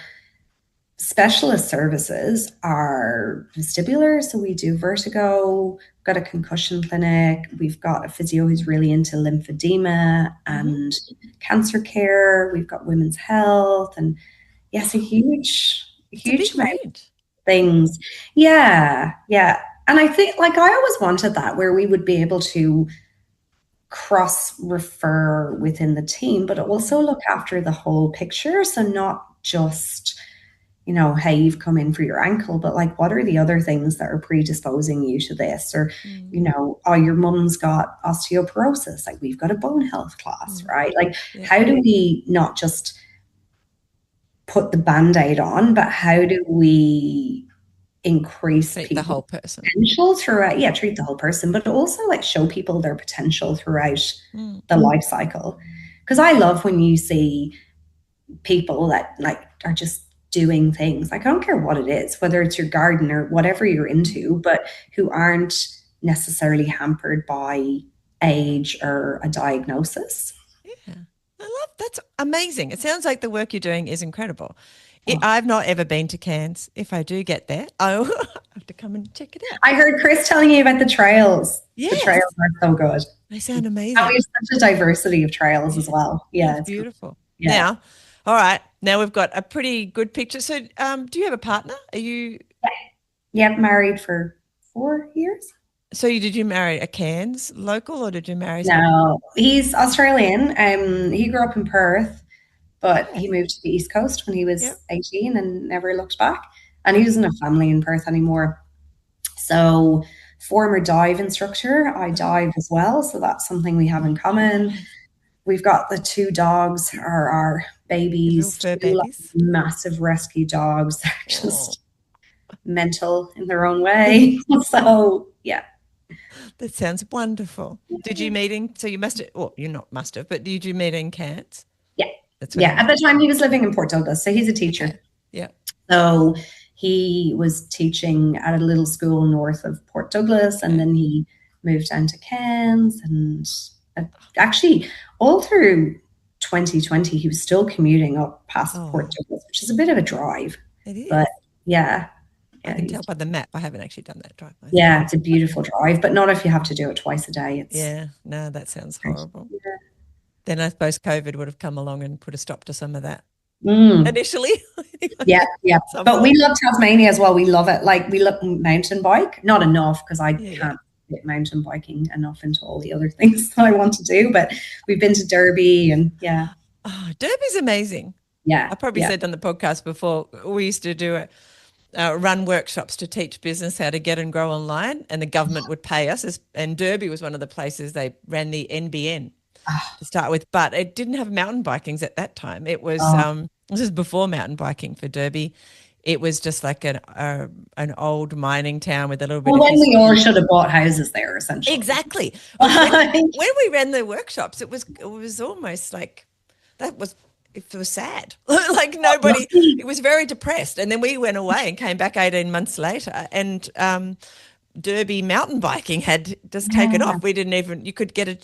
specialist services are vestibular, so we do vertigo. We've got a concussion clinic. We've got a physio who's really into lymphedema and cancer care. We've got women's health, and a huge amount of things. Yeah. And I think, like, I always wanted that, where we would be able to cross-refer within the team, but also look after the whole picture. So not just, hey, you've come in for your ankle, but like, what are the other things that are predisposing you to this? Or, your mum's got osteoporosis, like we've got a bone health class, right? Like, how do we not just put the Band-Aid on, but how do we increase the whole person potential throughout? Treat the whole person, but also like show people their potential throughout the life cycle. Because I love when you see people that like are just doing things, like, I don't care what it is, whether it's your garden or whatever you're into, but who aren't necessarily hampered by age or a diagnosis. That's amazing. It sounds like the work you're doing is incredible. I've not ever been to Cairns. If I do get there, I'll have to come and check it out. I heard Chris telling you about the trails. Yes. The trails are so good. They sound amazing. And we have such a diversity of trails as well. Yeah, it's beautiful. Yeah. Now, all right. Now we've got a pretty good picture. So do you have a partner? Are you? Yeah, married for 4 years. So did you marry a Cairns local, or did you marry? No, he's Australian. He grew up in Perth, but he moved to the East Coast when he was 18 and never looked back. And he doesn't have family in Perth anymore. So, former dive instructor, I dive as well. So that's something we have in common. We've got the 2 dogs, are our babies, 2 babies. Massive rescue dogs. They're just mental in their own way. So, yeah. That sounds wonderful. Did you meet in, so you must have, well, you not must have, but did you meet in Cairns? Yeah. At the time he was living in Port Douglas. So he's a teacher. Okay. Yeah. So he was teaching at a little school north of Port Douglas, and then he moved down to Cairns, and actually all through 2020 he was still commuting up past Port Douglas, which is a bit of a drive. It is. But yeah. I can tell by the map. I haven't actually done that drive. Yeah, it's a beautiful drive, but not if you have to do it twice a day. No, that sounds horrible. Yeah. Then I suppose COVID would have come along and put a stop to some of that initially. Yeah. But we love Tasmania as well. We love it. Like, we love mountain bike. Not enough, because I can't get mountain biking enough into all the other things that I want to do. But we've been to Derby, and Derby's amazing. Yeah. I probably said on the podcast before, we used to do it. Run workshops to teach business how to get and grow online, and the government would pay us. And Derby was one of the places they ran the NBN to start with, but it didn't have mountain bikings at that time. It was this is before mountain biking for Derby. It was just like an old mining town with a little bit. Well, when we all should have bought houses there, essentially. Exactly. When we ran the workshops, it was almost like that was. It was sad. Like nobody, it was very depressed. And then we went away and came back 18 months later, and Derby mountain biking had just taken off. We didn't even, you could get a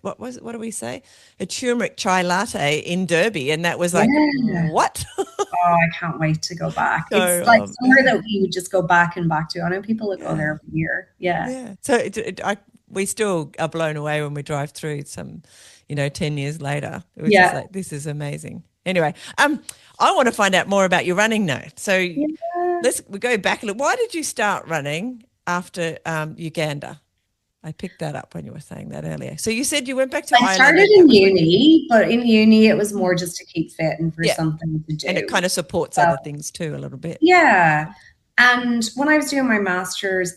what do we say? A turmeric chai latte in Derby. And that was like, what? I can't wait to go back. It's like somewhere that we would just go back and back to. I know people that go there every year. Yeah. So we still are blown away when we drive through some, 10 years later. It was just like, this is amazing. Anyway, I want to find out more about your running now. So Yeah. we go back a little. Why did you start running after Uganda? I picked that up when you were saying that earlier. So you said you went back to Ireland. I started in uni, but in uni it was more just to keep fit and for something to do. And it kind of supports other things too a little bit. Yeah. And when I was doing my master's,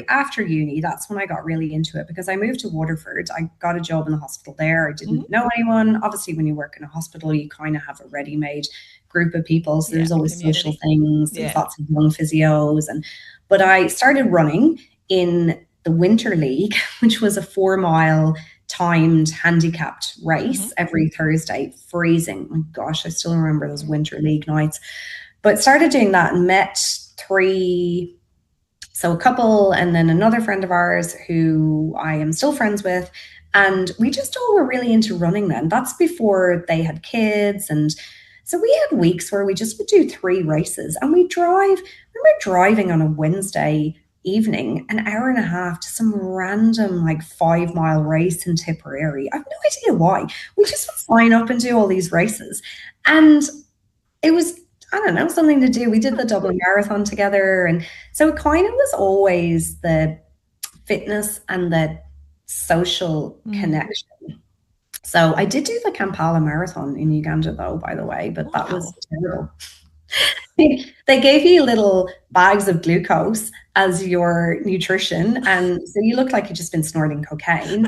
after uni, that's when I got really into it because I moved to Waterford. I got a job in the hospital there. I didn't know anyone. Obviously, when you work in a hospital, you kind of have a ready-made group of people. So there's always social things. There's lots of young physios. But I started running in the Winter League, which was a 4-mile timed handicapped race every Thursday, freezing. My gosh, I still remember those Winter League nights. But started doing that and met a couple and then another friend of ours who I am still friends with. And we just all were really into running then. That's before they had kids. And so we had weeks where we just would do 3 races and we remember driving on a Wednesday evening, an hour and a half to some random 5-mile race in Tipperary. I have no idea why. We just would sign up and do all these races. And it was, I don't know, something to do. We did the Dublin Marathon together. And so it kind of was always the fitness and the social connection. So I did do the Kampala Marathon in Uganda though, by the way, but that was terrible. They gave you little bags of glucose as your nutrition. And so you looked like you'd just been snorting cocaine.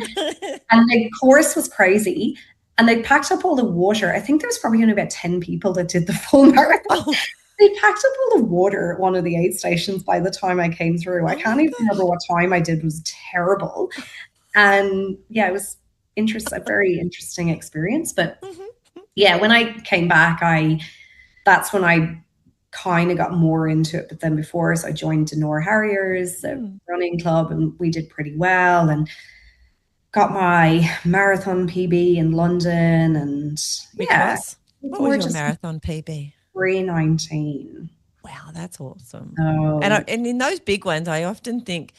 And the course was crazy. And they packed up all the water. I think there was probably only about 10 people that did the full marathon. They packed up all the water at one of the aid stations by the time I came through. I can't even remember what time I did. It was terrible. And it was a very interesting experience. But when I came back, that's when I kind of got more into it than before. So I joined Denore Harriers, a running club, and we did pretty well and got my marathon PB in London. And what was your marathon PB? 3:19. Wow, that's awesome. Oh. And in those big ones, I often think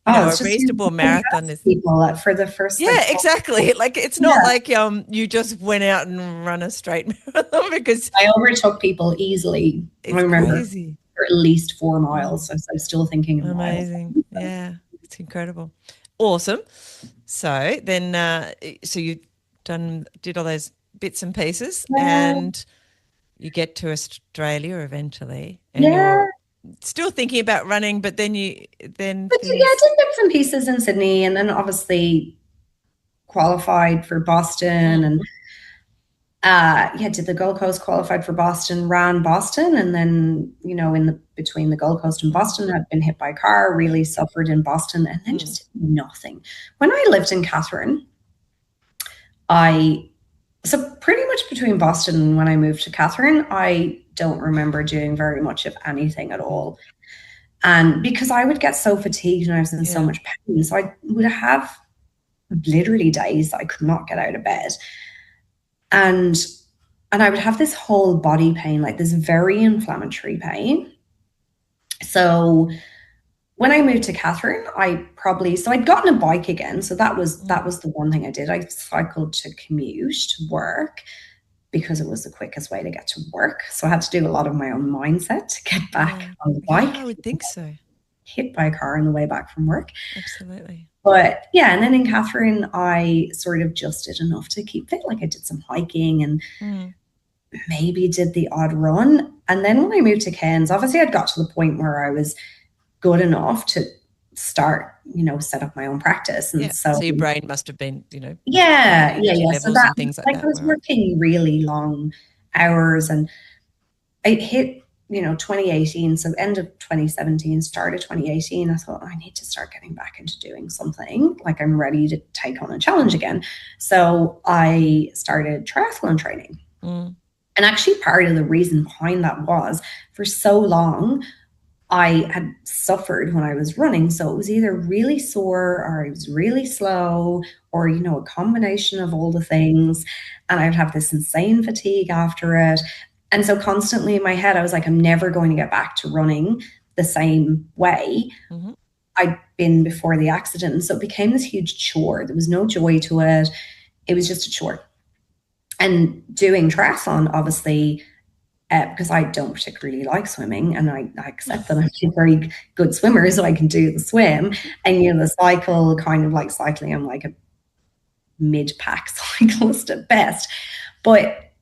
a reasonable marathon is people for the first. Exactly. It's not like you just went out and run a straight marathon because I overtook people easily. It's crazy. For at least 4 miles. So I'm still thinking of amazing. Yeah, it's incredible. Awesome. So then, so you did all those bits and pieces, and you get to Australia eventually, and you're still thinking about running, but then I did bits and pieces in Sydney, and then obviously qualified for Boston, and did the Gold Coast, qualified for Boston, ran Boston, and then between the Gold Coast and Boston, I'd been hit by a car, really suffered in Boston, and then just did nothing. When I lived in Katherine, so pretty much between Boston and when I moved to Katherine, I don't remember doing very much of anything at all. And because I would get so fatigued and I was in so much pain, so I would have literally days I could not get out of bed. And I would have this whole body pain, this very inflammatory pain. So when I moved to Katherine, I'd gotten a bike again. So that was the one thing I did. I cycled to commute to work because it was the quickest way to get to work. So I had to do a lot of my own mindset to get back on the bike. I would think so. Hit by a car on the way back from work. Absolutely. But and then in Katherine, I sort of just did enough to keep fit. I did some hiking and maybe did the odd run. And then when I moved to Cairns, obviously I'd got to the point where I was good enough to start, set up my own practice. And so your brain must have been, So that, things like that. I was working really long hours, and I hit, 2018. So end of 2017, start of 2018, I thought I need to start getting back into doing something. I'm ready to take on a challenge again. So I started triathlon training. And actually part of the reason behind that was for so long, I had suffered when I was running. So it was either really sore or I was really slow or, a combination of all the things. And I would have this insane fatigue after it. And so constantly in my head, I was like, I'm never going to get back to running the same way I'd been before the accident. And so it became this huge chore. There was no joy to it. It was just a chore. And doing triathlon, obviously, because I don't particularly like swimming, and I accept that I'm a very good swimmer, so I can do the swim. And the cycle, kind of like cycling, I'm like a mid-pack cyclist at best. But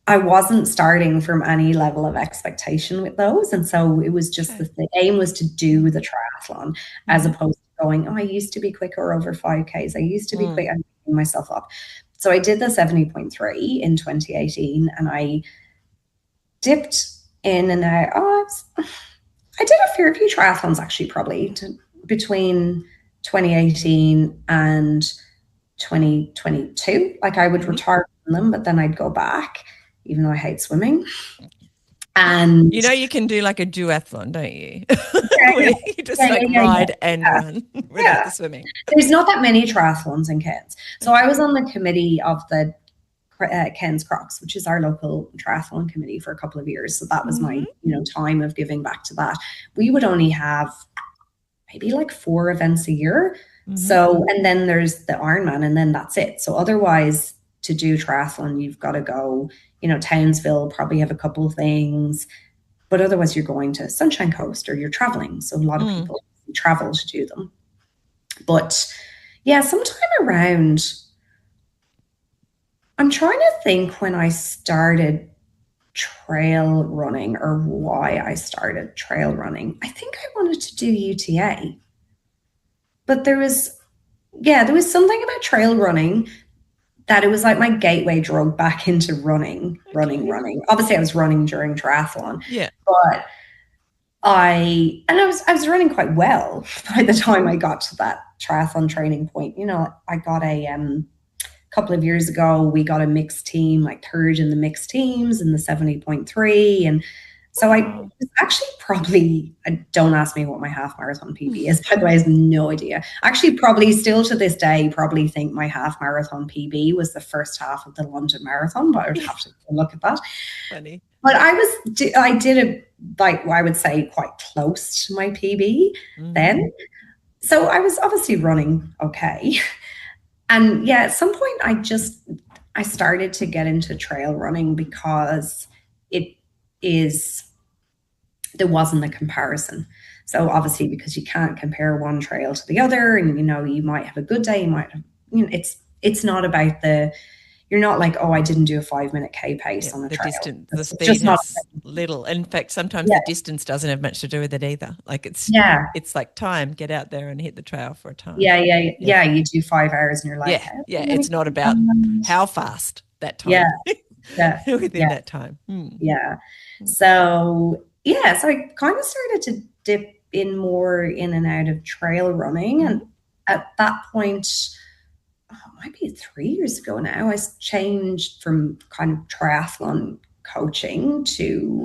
I wasn't starting from any level of expectation with those. And so it was just the aim was to do the triathlon as opposed to going, I used to be quicker over 5Ks. I used to be quick. I'm picking myself up. So I did the 70.3 in 2018, and I dipped in and out. I did a fair few triathlons actually, probably between 2018 and 2022. Like I would retire from them, but then I'd go back, even though I hate swimming. And you can do like a duathlon, don't you? Where you just ride and run without the swimming. There's not that many triathlons in Cairns. So I was on the committee of the Cairns Crocs, which is our local triathlon committee, for a couple of years. So that was my time of giving back to that. We would only have maybe like 4 events a year. So, and then there's the Ironman, and then that's it. So otherwise, to do triathlon, you've got to go, Townsville probably have a couple of things, but otherwise you're going to Sunshine Coast or you're traveling. So a lot of people travel to do them. But yeah, sometime around, I'm trying to think when I started trail running or why I started trail running. I think I wanted to do UTA. But there was something about trail running that it was like my gateway drug back into running. Obviously I was running during triathlon. Yeah. But I was running quite well by the time I got to that triathlon training point. I got a couple of years ago, we got a mixed team, like third in the mixed teams in the 70.3. And so I was actually probably, don't ask me what my half marathon PB is, by the way, I have no idea. Actually, probably still to this day, probably think my half marathon PB was the first half of the London Marathon, but I would have to look at that. Funny. But I did a, like, I would say quite close to my PB then. So I was obviously running okay. And yeah, at some point I started to get into trail running because there wasn't a comparison. So obviously, because you can't compare one trail to the other, and you might have a good day, you might have, it's not about you're not like, I didn't do a 5-minute K pace on the trail. Distance, the speed has little. In fact, sometimes the distance doesn't have much to do with it either. Like it's like time, get out there and hit the trail for a time. Yeah. You do 5 hours and you're like, it's not about how fast that time. Within that time. Yeah. So I kind of started to dip in more in and out of trail running. And at that point, it might be 3 years ago now, I changed from kind of triathlon coaching to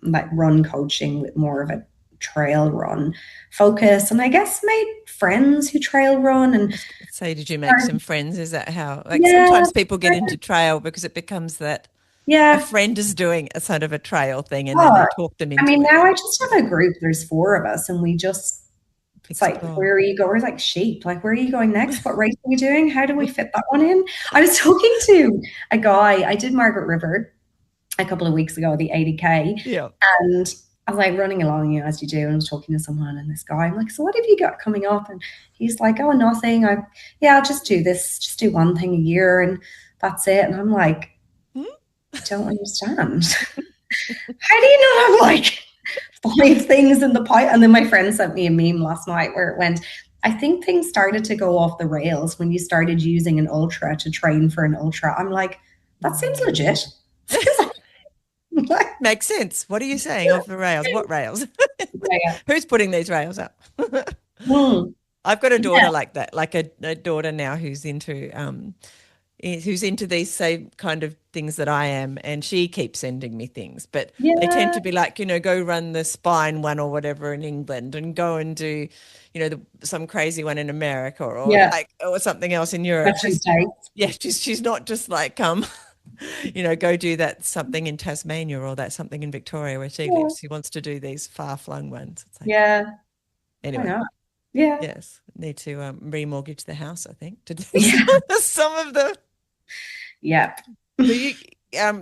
like run coaching with more of a trail run focus. And I guess made friends who trail run. And so did you make some friends? Is that how, sometimes people get into trail because it becomes that a friend is doing a sort of a trail thing and then they talk them into it. Now I just have a group, there's 4 of us, and we just, it's like, where are you going? We're like sheep. Like, where are you going next? What race are we doing? How do we fit that one in? I was talking to a guy, I did Margaret River a couple of weeks ago, the 80K. Yeah. And I was like running along, as you do, and I was talking to someone, and this guy, I'm like, so what have you got coming up? And he's like, nothing. I'll just do this, just do one thing a year and that's it. And I'm like, I don't understand. How do you not have like 5 things in the pipe? And then my friend sent me a meme last night where it went, I think things started to go off the rails when you started using an ultra to train for an ultra. I'm like, that seems legit. Makes sense. What are you saying? Off the rails? What rails? Who's putting these rails up? I've got a daughter like that, like a daughter now who's into these same kind of things that I am, and she keeps sending me things, but they tend to be like, go run the spine one or whatever in England, and go and do, some crazy one in America or something else in Europe. She's not just like go do that something in Tasmania or that something in Victoria where she lives. She wants to do these far-flung ones. It's like, anyway. Yeah. Yes. Need to remortgage the house, I think, to do some of the. Yeah.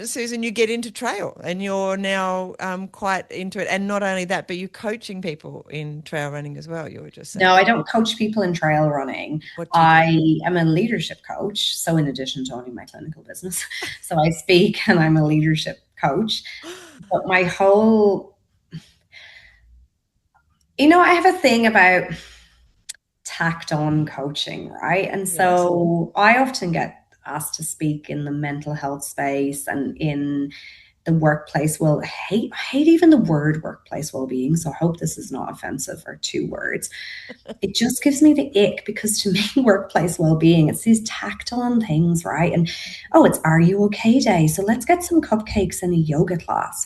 Susan, you get into trail and you're now quite into it. And not only that, but you're coaching people in trail running as well, you were just saying. No, I don't coach people in trail running. What do you do? I am a leadership coach. So in addition to owning my clinical business, so I speak and I'm a leadership coach. But my whole, I have a thing about tacked on coaching, right? And so I often get asked to speak in the mental health space and in the workplace. Well, I hate even the word workplace well-being. So I hope this is not offensive, or two words. It just gives me the ick, because to me, workplace well-being, it's these tacked on things, right? And it's Are You Okay Day. So let's get some cupcakes in a yoga class,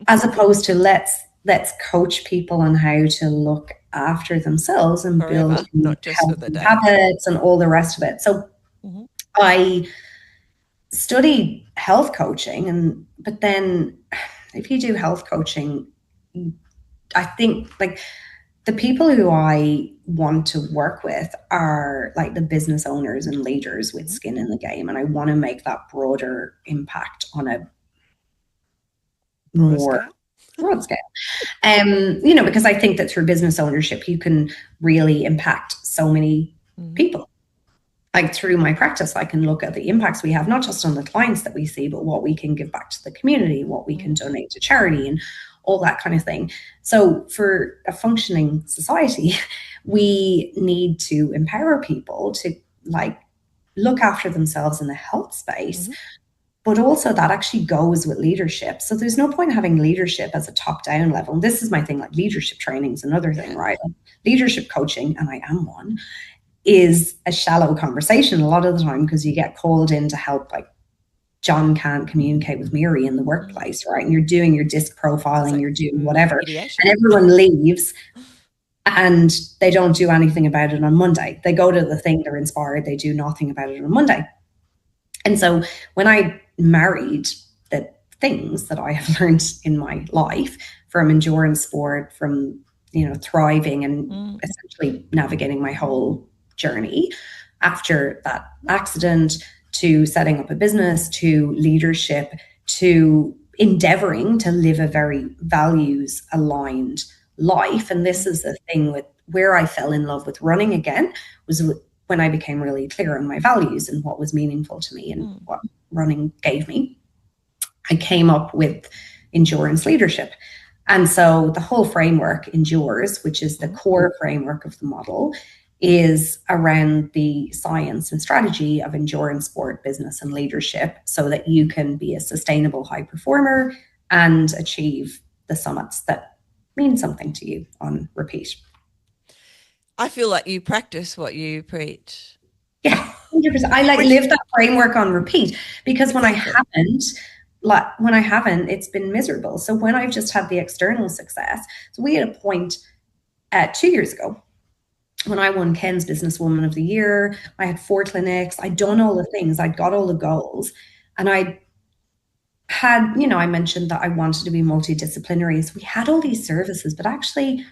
as opposed to let's coach people on how to look after themselves and Forever, build not just for the day. habits and all the rest of it. So I studied health coaching, but then if you do health coaching, I think like the people who I want to work with are like the business owners and leaders with skin in the game. And I want to make that broader impact on a more broad scale. Because I think that through business ownership, you can really impact so many people. Like through my practice, I can look at the impacts we have, not just on the clients that we see, but what we can give back to the community, what we can donate to charity and all that kind of thing. So for a functioning society, we need to empower people to like look after themselves in the health space. But also that actually goes with leadership. So there's no point having leadership as a top-down level. And this is my thing, like leadership training is another thing, right? Like leadership coaching, and I am one, is a shallow conversation a lot of the time, because you get called in to help, like John can't communicate with Mary in the workplace, right? And you're doing your disc profiling, like, you're doing whatever, mediation. And everyone leaves and they don't do anything about it on Monday. They go to the thing, they're inspired, they do nothing about it on Monday. And so when I married the things that I have learned in my life from endurance sport, from, thriving and essentially navigating my whole journey after that accident, to setting up a business, to leadership, to endeavoring to live a very values aligned life. And this is the thing with where I fell in love with running again, was when I became really clear on my values and what was meaningful to me and what running gave me. I came up with endurance leadership. And so the whole framework, Endures, which is the core framework of the model, is around the science and strategy of endurance sport, business, and leadership, so that you can be a sustainable high performer and achieve the summits that mean something to you on repeat. I feel like you practice what you preach. Yeah, 100%. I live that framework on repeat, because when I haven't, it's been miserable. So when I've just had the external success, so we had a point 2 years ago when I won Ken's Businesswoman of the Year. I had 4 clinics. I'd done all the things. I'd got all the goals. And I had, I mentioned that I wanted to be multidisciplinary. So we had all these services, but actually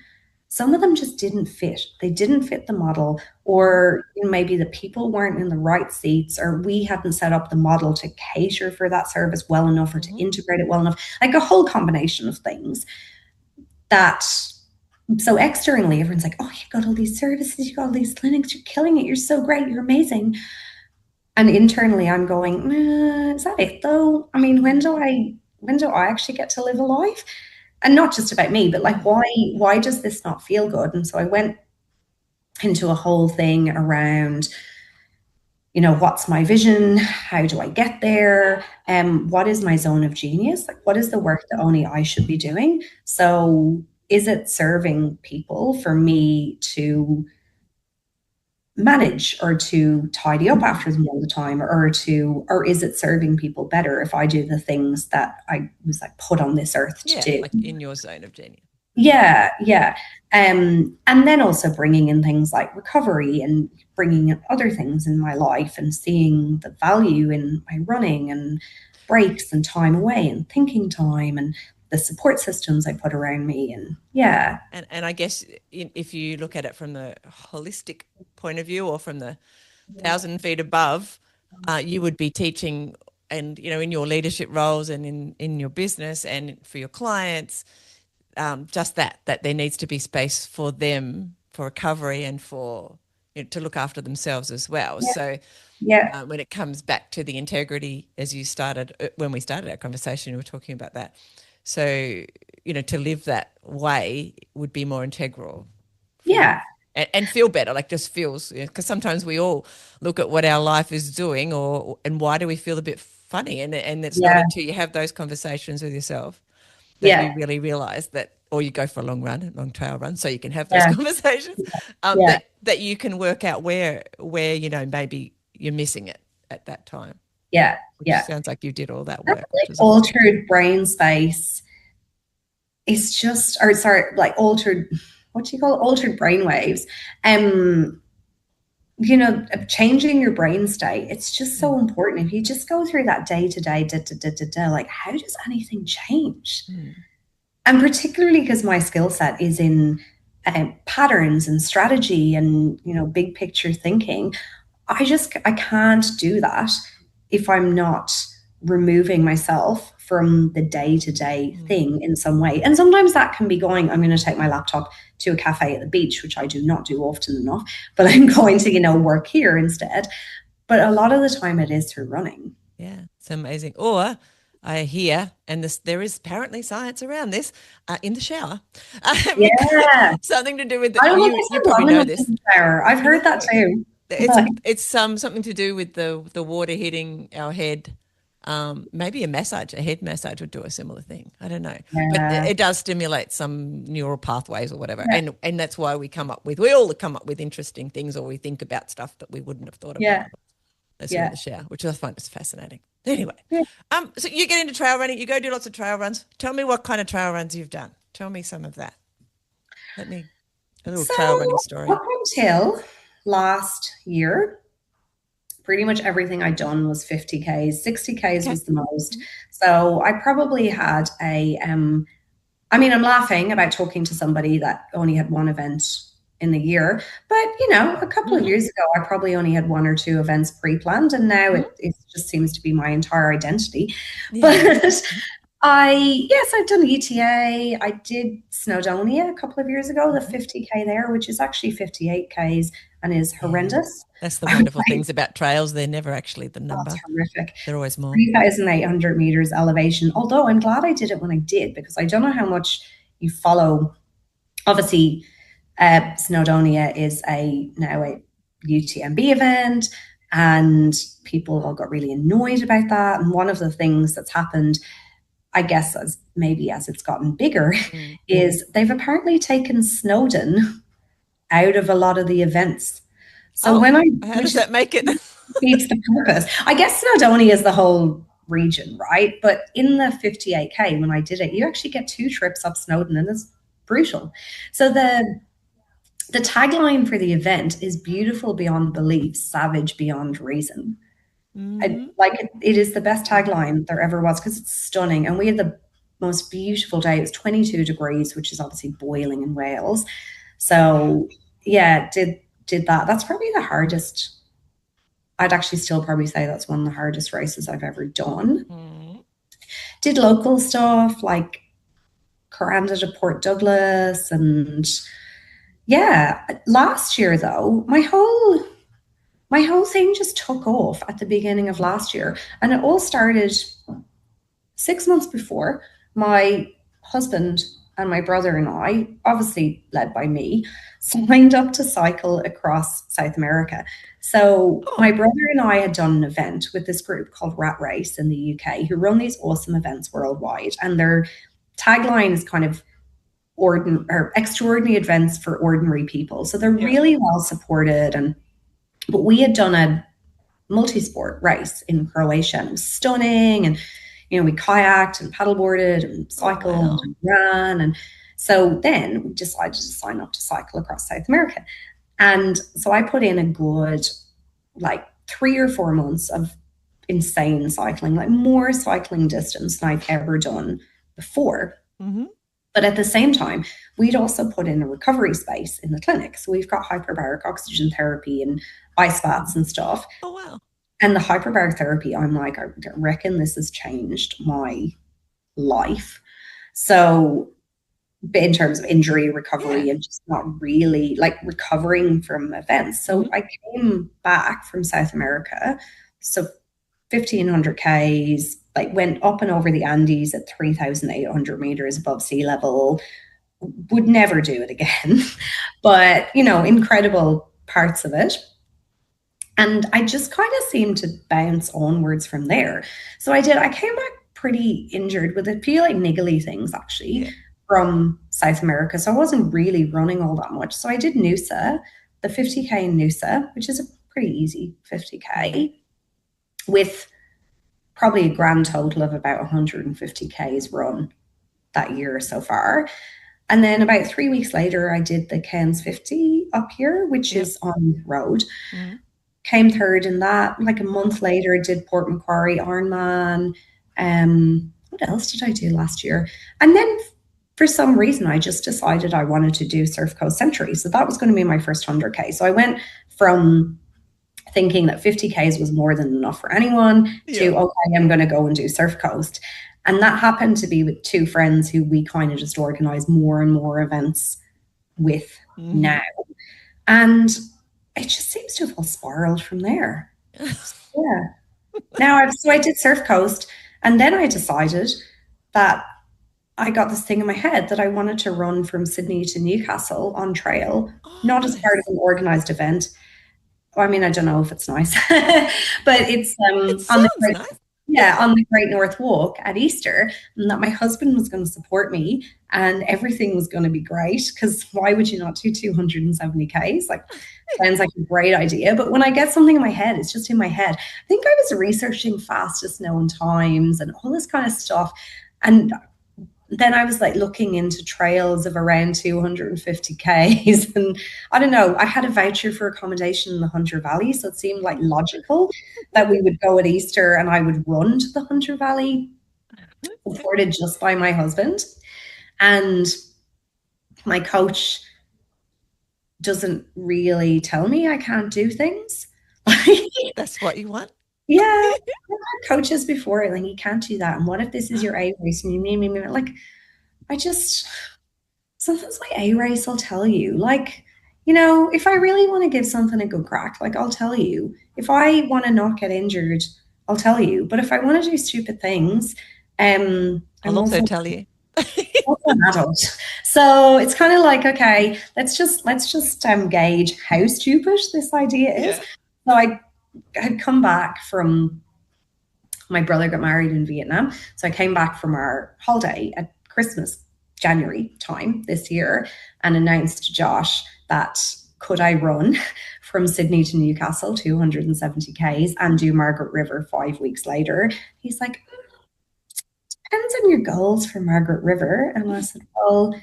some of them just didn't fit. They didn't fit the model, or maybe the people weren't in the right seats, or we hadn't set up the model to cater for that service well enough, or to integrate it well enough, like a whole combination of things that, so externally, everyone's like, oh, you got all these services, you got all these clinics, you're killing it, you're so great, you're amazing. And internally I'm going, is that it though? I mean, when do I actually get to live a life? And not just about me, but like, why does this not feel good? And so I went into a whole thing around, what's my vision? How do I get there? What is my zone of genius? Like, what is the work that only I should be doing? So is it serving people for me to manage, or to tidy up after them all the time, or is it serving people better if I do the things that I was like put on this earth to do? Like in your zone of genius. Yeah. And then also bringing in things like recovery and bringing in other things in my life, and seeing the value in my running and breaks and time away and thinking time and the support systems I put around me. And yeah. And I guess if you look at it from the holistic point of view, or from the 1,000 feet above, you would be teaching and in your leadership roles and in your business and for your clients, just that there needs to be space for them for recovery and for to look after themselves as well. Yeah. So Yeah. when it comes back to the integrity, as you started, when we started our conversation, you were talking about that. So, to live that way would be more integral. Yeah. And feel better, like just feels, because sometimes we all look at what our life is doing and why do we feel a bit funny? And it's not until you have those conversations with yourself that you really realize that, or you go for a long trail run, so you can have those conversations, that you can work out where maybe you're missing it at that time. Yeah. Which sounds like you did all that work. Altered brain space is just, altered, what do you call it? Altered brain waves. Changing your brain state, it's just so important. If you just go through that day to day, like, how does anything change? And particularly because my skill set is in patterns and strategy and, big picture thinking, I can't do that if I'm not removing myself from the day-to-day thing in some way. And sometimes that can be going, I'm going to take my laptop to a cafe at the beach, which I do not do often enough, but I'm going to, work here instead. But a lot of the time it is through running. Yeah, it's amazing. Or I hear, and there is apparently science around this, in the shower. Something to do with you probably know this. I've heard that too. It's something to do with the water hitting our head. Maybe a head massage would do a similar thing. I don't know, but it does stimulate some neural pathways or whatever, and that's why we all come up with interesting things, or we think about stuff that we wouldn't have thought about. That's in the shower, which I find is fascinating. Anyway, so you get into trail running, you go do lots of trail runs. Tell me what kind of trail runs you've done. Tell me some of that. A little trail running story. Up until last year, pretty much everything I'd done was 50Ks. 60Ks was the most. So I probably had I'm laughing about talking to somebody that only had one event in the year. But, a couple of years ago, I probably only had one or two events pre-planned. And now it just seems to be my entire identity. Yeah. But I've done ETA. I did Snowdonia a couple of years ago, the 50K there, which is actually 58Ks and is horrendous. That's the wonderful things about trails. They're never actually the number. That's horrific. They're always more. 3,800 meters elevation. Although I'm glad I did it when I did, because I don't know how much you follow. Obviously, Snowdonia is now a UTMB event, and people all got really annoyed about that. And one of the things that's happened, I guess, as it's gotten bigger, is they've apparently taken Snowdon out of a lot of the events. So how does that make it? Defeats the purpose. I guess Snowdonia is the whole region, right? But in the 58K, when I did it, you actually get 2 trips up Snowdon, and it's brutal. So the tagline for the event is beautiful beyond belief, savage beyond reason. It is the best tagline there ever was, because it's stunning. And we had the most beautiful day. It was 22 degrees, which is obviously boiling in Wales. So did that. That's probably the hardest. I'd actually still probably say that's one of the hardest races I've ever done. Did local stuff like Coranda to Port Douglas, and last year though, my whole thing just took off at the beginning of last year, and it all started 6 months before. My husband and my brother and I, obviously led by me, signed up to cycle across South America. So my brother and I had done an event with this group called Rat Race in the UK, who run these awesome events worldwide. And their tagline is kind of extraordinary events for ordinary people. So they're really well supported. But we had done a multi-sport race in Croatia, and it was stunning. And we kayaked and paddleboarded and cycled and ran. And so then we decided to sign up to cycle across South America. And so I put in a good 3 or 4 months of insane cycling, more cycling distance than I've ever done before. But at the same time, we'd also put in a recovery space in the clinic. So we've got hyperbaric oxygen therapy and ice baths and stuff. Oh, wow. And the hyperbaric therapy, I'm like, I reckon this has changed my life. So in terms of injury recovery and just not really like recovering from events. So I came back from South America. So 1,500 Ks, like went up and over the Andes at 3,800 meters above sea level. Would never do it again. But, you know, incredible parts of it. And I just kind of seemed to bounce onwards from there. So I came back pretty injured with a few like niggly things actually from South America. So I wasn't really running all that much. So I did Noosa, the 50K in Noosa, which is a pretty easy 50K with probably a grand total of about 150 Ks run that year so far. And then about 3 weeks later, I did the Cairns 50 up here, which is on road. Came third in that. Like a month later, I did Port Macquarie Ironman. What else did I do last year? And then for some reason, I just decided I wanted to do Surf Coast Century. So that was going to be my first 100K. So I went from thinking that 50Ks was more than enough for anyone to, okay, I'm going to go and do Surf Coast. And that happened to be with two friends who we kind of just organize more and more events with now. And it just seems to have all spiraled from there. Now I did Surf Coast, and then I decided that I got this thing in my head that I wanted to run from Sydney to Newcastle on trail, not as part of an organized event. I mean, I don't know if it's nice, but it's on the Great North Walk at Easter, and that my husband was going to support me and everything was going to be great, because why would you not do 270 Ks? Like, sounds like a great idea. But when I get something in my head, it's just in my head. I think I was researching fastest known times and all this kind of stuff. And then I was like looking into trails of around 250 Ks. And I don't know, I had a voucher for accommodation in the Hunter Valley. So it seemed like logical that we would go at Easter and I would run to the Hunter Valley, supported just by my husband. And my coach doesn't really tell me I can't do things. That's what you want? Yeah, I've had coaches before, like, you can't do that. And what if this is your A race? And you like, sometimes my A race will tell you, like, you know, if I really want to give something a good crack, like, I'll tell you. If I want to not get injured, I'll tell you. But if I want to do stupid things, I'll also tell you. Also an adult. So it's kind of like, okay, let's just gauge how stupid this idea is. So I had come back from, my brother got married in Vietnam. So I came back from our holiday at Christmas, January time this year, and announced to Josh that could I run from Sydney to Newcastle, 270 Ks, and do Margaret River 5 weeks later. He's like, depends on your goals for Margaret River. And I said, well,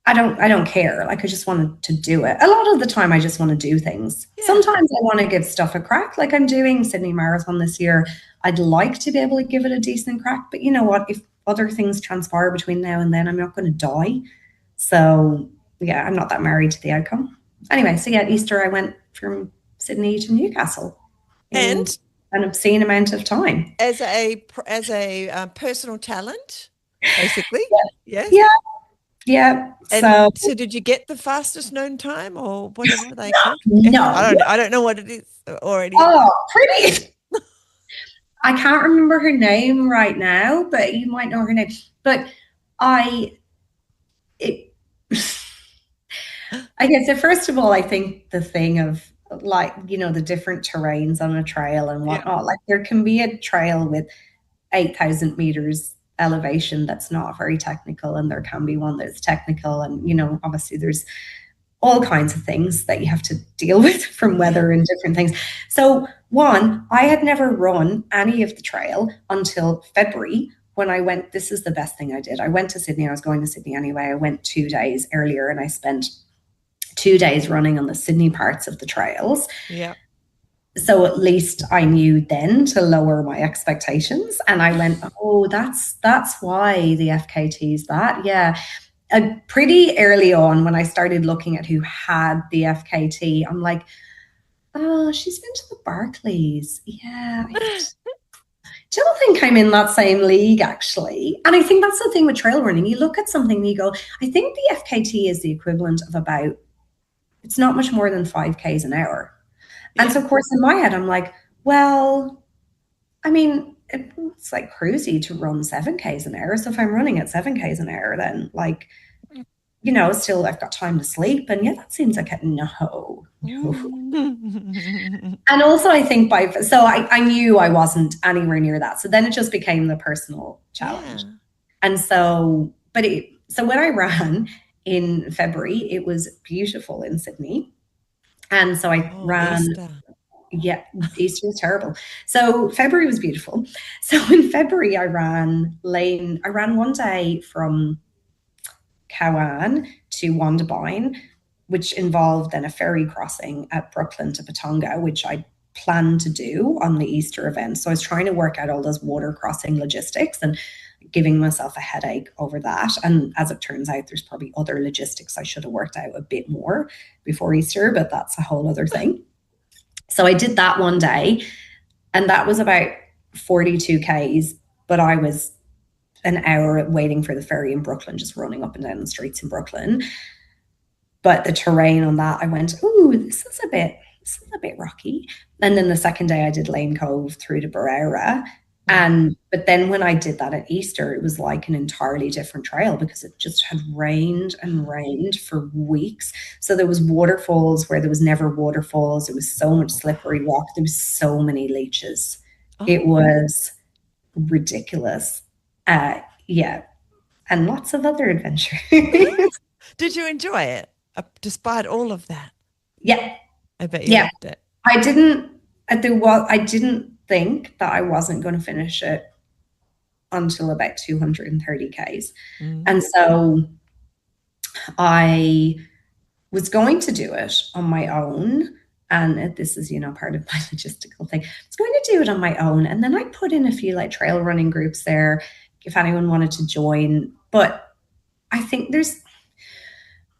I don't care. Like, I just wanted to do it. A lot of the time I just want to do things. Sometimes I want to give stuff a crack. Like, I'm doing Sydney Marathon this year. I'd like to be able to give it a decent crack, but you know what? If other things transpire between now and then, I'm not going to die. So yeah, I'm not that married to the outcome. Anyway, so yeah, Easter I went from Sydney to Newcastle in an obscene amount of time. As a personal talent, basically. Yeah. And so did you get the fastest known time or whatever they call it? No. I don't know what it is already. Oh, pretty. I can't remember her name right now, but you might know her name. But I guess, so first of all, I think the thing of, like, you know, the different terrains on a trail and whatnot, like there can be a trail with 8,000 meters elevation that's not very technical, and there can be one that's technical, and you know, obviously there's all kinds of things that you have to deal with from weather and different things. So one, I had never run any of the trail until February when I went. This is the best thing I did. I went to Sydney. I was going to Sydney anyway. I went 2 days earlier and I spent 2 days running on the Sydney parts of the trails. Yeah. So at least I knew then to lower my expectations. And I went, oh, that's why the FKT's that. Yeah. Pretty early on when I started looking at who had the FKT, I'm like, Oh, she's been to the Barclays. Yeah. Don't think I'm in that same league, actually. And I think that's the thing with trail running. You look at something and you go, I think the FKT is the equivalent of about, it's not much more than 5Ks an hour. And so, of course, in my head, I'm like, well, I mean, it's like cruisy to run 7Ks an hour. So if I'm running at 7Ks an hour, then like, still I've got time to sleep. And yeah, that seems like no. And also I think I knew I wasn't anywhere near that. So then it just became the personal challenge. Yeah. And so, so when I ran in February, it was beautiful in Sydney. And so I ran. Easter. Yeah, Easter was terrible. So February was beautiful. So in February, I ran one day from Cowan to Wondabyne, which involved then a ferry crossing at Brooklyn to Patonga, which I planned to do on the Easter event. So I was trying to work out all those water crossing logistics and giving myself a headache over that. And as it turns out, there's probably other logistics I should have worked out a bit more before Easter, but that's a whole other thing. So I did that one day, and that was about 42 Ks, but I was an hour waiting for the ferry in Brooklyn, just running up and down the streets in Brooklyn. But the terrain on that, I went, ooh, this is a bit rocky. And then the second day I did Lane Cove through to Barrera. But then when I did that at Easter, it was like an entirely different trail because it just had rained and rained for weeks. So there was waterfalls where there was never waterfalls. It was so much slippery rock. There was so many leeches. Oh. It was ridiculous. Yeah. And lots of other adventures. Did you enjoy it despite all of that? Yeah. I bet you loved it. I didn't think that I wasn't going to finish it until about 230 Ks. And so I was going to do it on my own. And this is, part of my logistical thing. I was going to do it on my own. And then I put in a few like trail running groups there if anyone wanted to join. But I think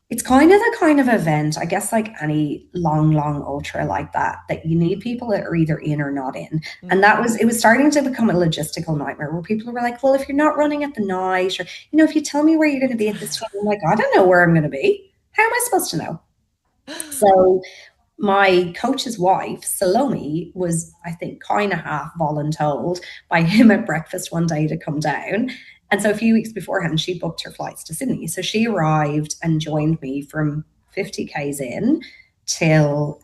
it's kind of event, I guess, like any long ultra like that you need people that are either in or not in. And it was starting to become a logistical nightmare where people were like, well, if you're not running at the night, or, if you tell me where you're going to be at this time, I'm like, I don't know where I'm going to be. How am I supposed to know? So my coach's wife, Salome, was, I think, kind of half voluntold by him at breakfast one day to come down. And so a few weeks beforehand, she booked her flights to Sydney. So she arrived and joined me from 50 Ks in till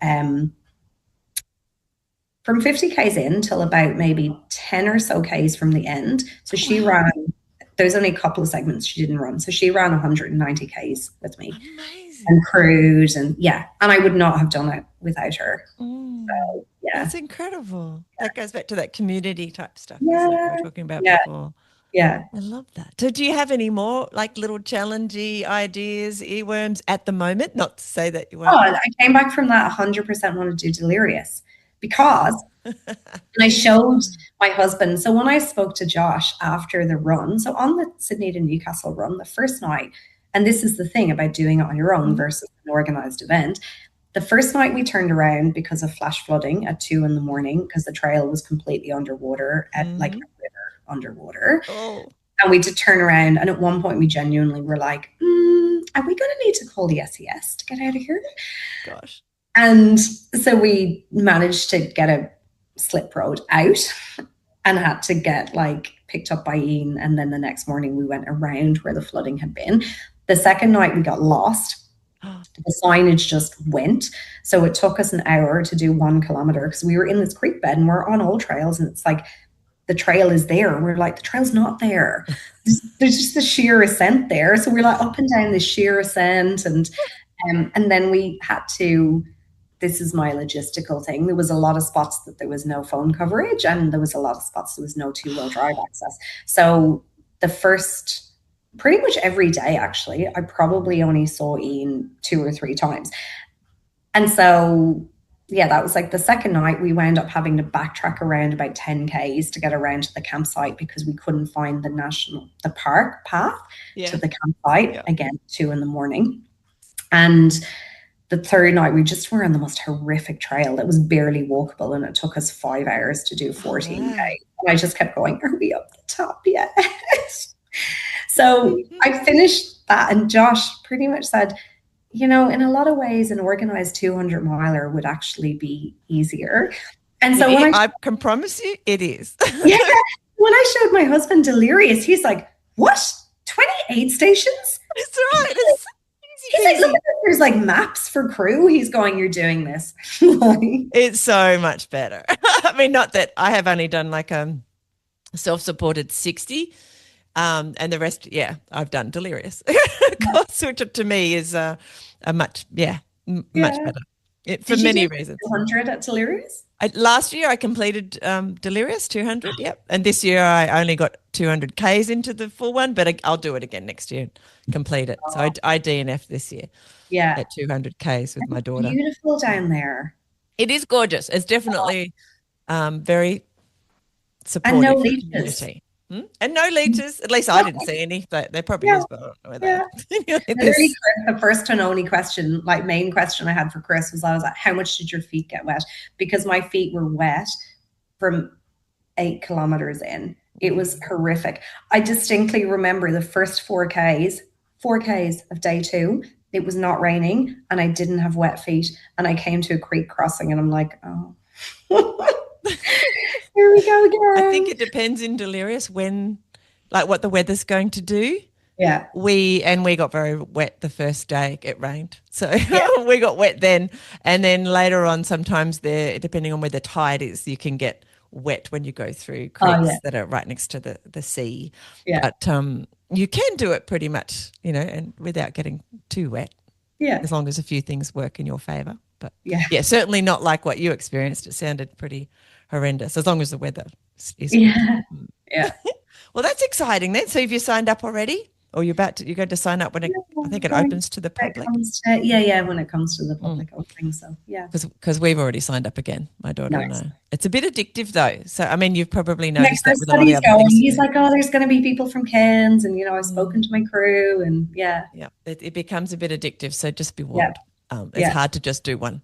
from 50 Ks in till about maybe 10 or so Ks from the end. So she ran, there's only a couple of segments she didn't run. So she ran 190 Ks with me. Amazing. And crewed, and and I would not have done it without her. So, that's incredible. That goes back to that community type stuff we were talking about before. Yeah. I love that. So do you have any more like little challengey ideas, earworms at the moment? Not to say that you won't. I came back from that 100% want to do Delirious because and I showed my husband. So when I spoke to Josh after the run, so on the Sydney to Newcastle run, the first night, and this is the thing about doing it on your own versus an organized event. The first night we turned around because of flash flooding at 2 a.m. because the trail was completely underwater at like a river underwater. Oh. And we did turn around. And at one point we genuinely were like, are we going to need to call the SES to get out of here? Gosh. And so we managed to get a slip road out and had to get like picked up by Ian. And then the next morning we went around where the flooding had been. The second night we got lost. The signage just went. So it took us an hour to do 1 kilometer because we were in this creek bed and we're on old trails. And it's like, the trail is there. And we're like, the trail's not there. There's just the sheer ascent there. So we're like up and down the sheer ascent. And then we had to, this is my logistical thing. There was a lot of spots that there was no phone coverage and there was a lot of spots there was no 2-wheel drive access. So the first, pretty much every day, actually, I probably only saw Ian 2 or 3 times. And so that was like the second night we wound up having to backtrack around about 10 Ks to get around to the campsite because we couldn't find the park path to the campsite again, 2 a.m. And the third night, we just were on the most horrific trail that was barely walkable, and it took us 5 hours to do 14K. Wow. And I just kept going, are we up the top yet? So I finished that, and Josh pretty much said, you know, in a lot of ways, an organized 200 miler would actually be easier. And so I can promise you it is. Yeah, when I showed my husband Delirious, he's like, what? 28 stations? It's right. It's he's like, look at this. There's like maps for crew. He's going, you're doing this. It's so much better. I mean, not that I have only done like self-supported 60. And the rest, I've done Delirious, which to me is a much, much better for many reasons. 200 at Delirious? Last year I completed Delirious 200, yep. And this year I only got 200 Ks into the full one, but I'll do it again next year and complete it. So I DNF this year at 200 Ks with my daughter. Beautiful down there. It is gorgeous. It's definitely very supportive. And no leeches. And no leeches. At least I didn't see any. There probably is, but I don't know where they are. Literally, the first and only question, like main question I had for Chris was, I was like, how much did your feet get wet? Because my feet were wet from 8 kilometers in. It was horrific. I distinctly remember the first 4Ks of day 2. It was not raining and I didn't have wet feet. And I came to a creek crossing and I'm like, oh. Here we go again. I think it depends in Delirious what the weather's going to do. Yeah. We got very wet the first day. It rained. So we got wet then. And then later on, sometimes depending on where the tide is, you can get wet when you go through creeks that are right next to the sea. Yeah. But you can do it pretty much, and without getting too wet. Yeah. As long as a few things work in your favor. But certainly not like what you experienced. It sounded pretty horrendous, as long as the weather is good. Yeah. Well, that's exciting then. So have you signed up already? Or you're going to sign up when I think it opens to the public? When it comes to the public opening. So, yeah. Because we've already signed up again, my daughter and I. It's a bit addictive though. So, I mean, you've probably noticed that with a lot of the other things. He's like, oh, there's going to be people from Cairns and, I've spoken to my crew and Yeah, it becomes a bit addictive. So just be warned. It's hard to just do one.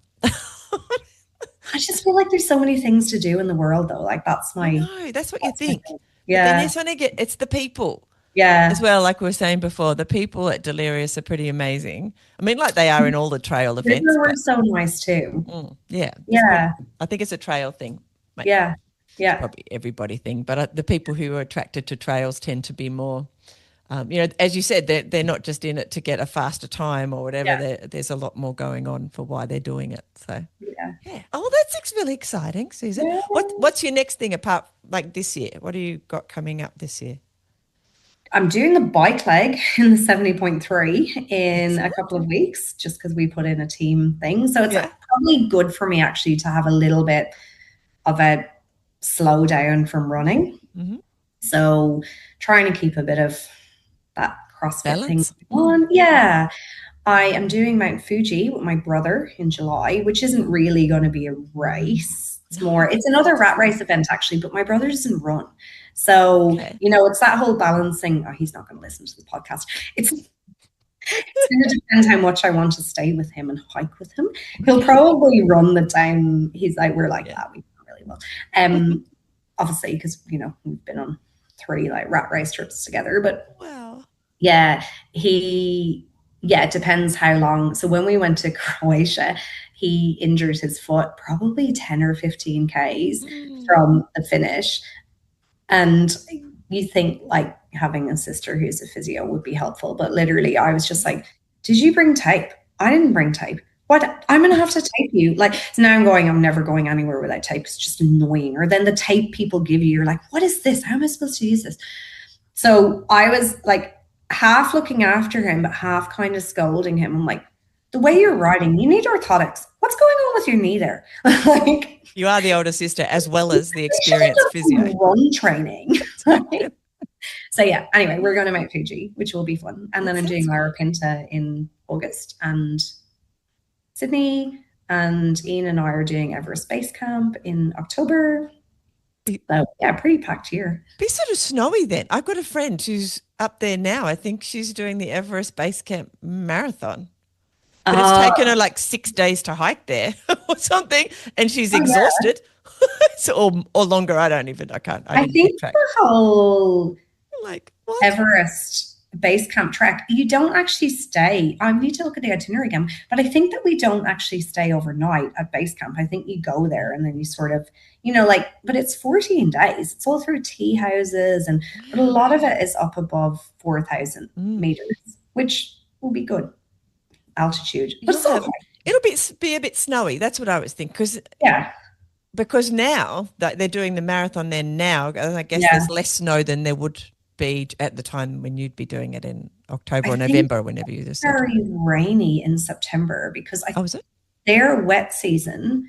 I just feel like there's so many things to do in the world though. Like that's what you think. Yeah. But then it's the people. Yeah. As well, like we were saying before, the people at Delirious are pretty amazing. I mean, like they are in all the trail events. They were so nice too. Yeah. I think it's a trail thing. Yeah. Probably everybody thing. But the people who are attracted to trails tend to be more, as you said, they're not just in it to get a faster time or whatever. Yeah. There's a lot more going on for why they're doing it. So, yeah. Oh, that's really exciting, Susan. Yeah. What's your next thing apart like this year? What do you got coming up this year? I'm doing the bike leg in the 70.3 in a couple of weeks just because we put in a team thing. So it's probably good for me actually to have a little bit of a slow down from running. Mm-hmm. So trying to keep a bit of that CrossFit thing on. Yeah. I am doing Mount Fuji with my brother in July, which isn't really going to be a race. It's another rat race event actually, but my brother doesn't run. So, it's that whole balancing. Oh, he's not going to listen to the podcast. It's going to depend how much I want to stay with him and hike with him. He'll probably run the time. He's like, we're like that. We don't really well. Obviously, because, we've been on 3 like rat race trips together, but it depends how long. So when we went to Croatia, he injured his foot probably 10 or 15 Ks from the finish. And you think like having a sister who's a physio would be helpful. But literally I was just like, did you bring tape? I didn't bring tape. What? I'm going to have to tape you. Like, so now I'm never going anywhere without tape. It's just annoying. Or then the tape people give you, you're like, what is this? How am I supposed to use this? So I was like half looking after him, but half kind of scolding him. I'm like, the way you're riding, you need orthotics. What's going on with your knee there? Like, you are the older sister as well as the experienced physio. Run training. So anyway, we're going to Mount Fuji, which will be fun. And then I'm doing Lara Pinta in August and Sydney, and Ian and I are doing Everest Base Camp in October. So pretty packed year. Be sort of snowy then. I've got a friend who's up there now. I think she's doing the Everest Base Camp marathon. But it's taken her like 6 days to hike there or something, and she's exhausted. or longer. I can't. I think keep track. the whole like what? Everest base camp trek, you don't actually stay. I need to look at the itinerary again, but I think that we don't actually stay overnight at base camp. I think you go there and then you sort of, but it's 14 days. It's all through tea houses, but a lot of it is up above 4,000 meters, which will be good altitude. But it'll be a bit snowy. That's what I was thinking. Because now that they're doing the marathon there now, I guess there's less snow than there would be at the time when you'd be doing it in October or November, whenever you just very rainy in September because is it? Their wet season,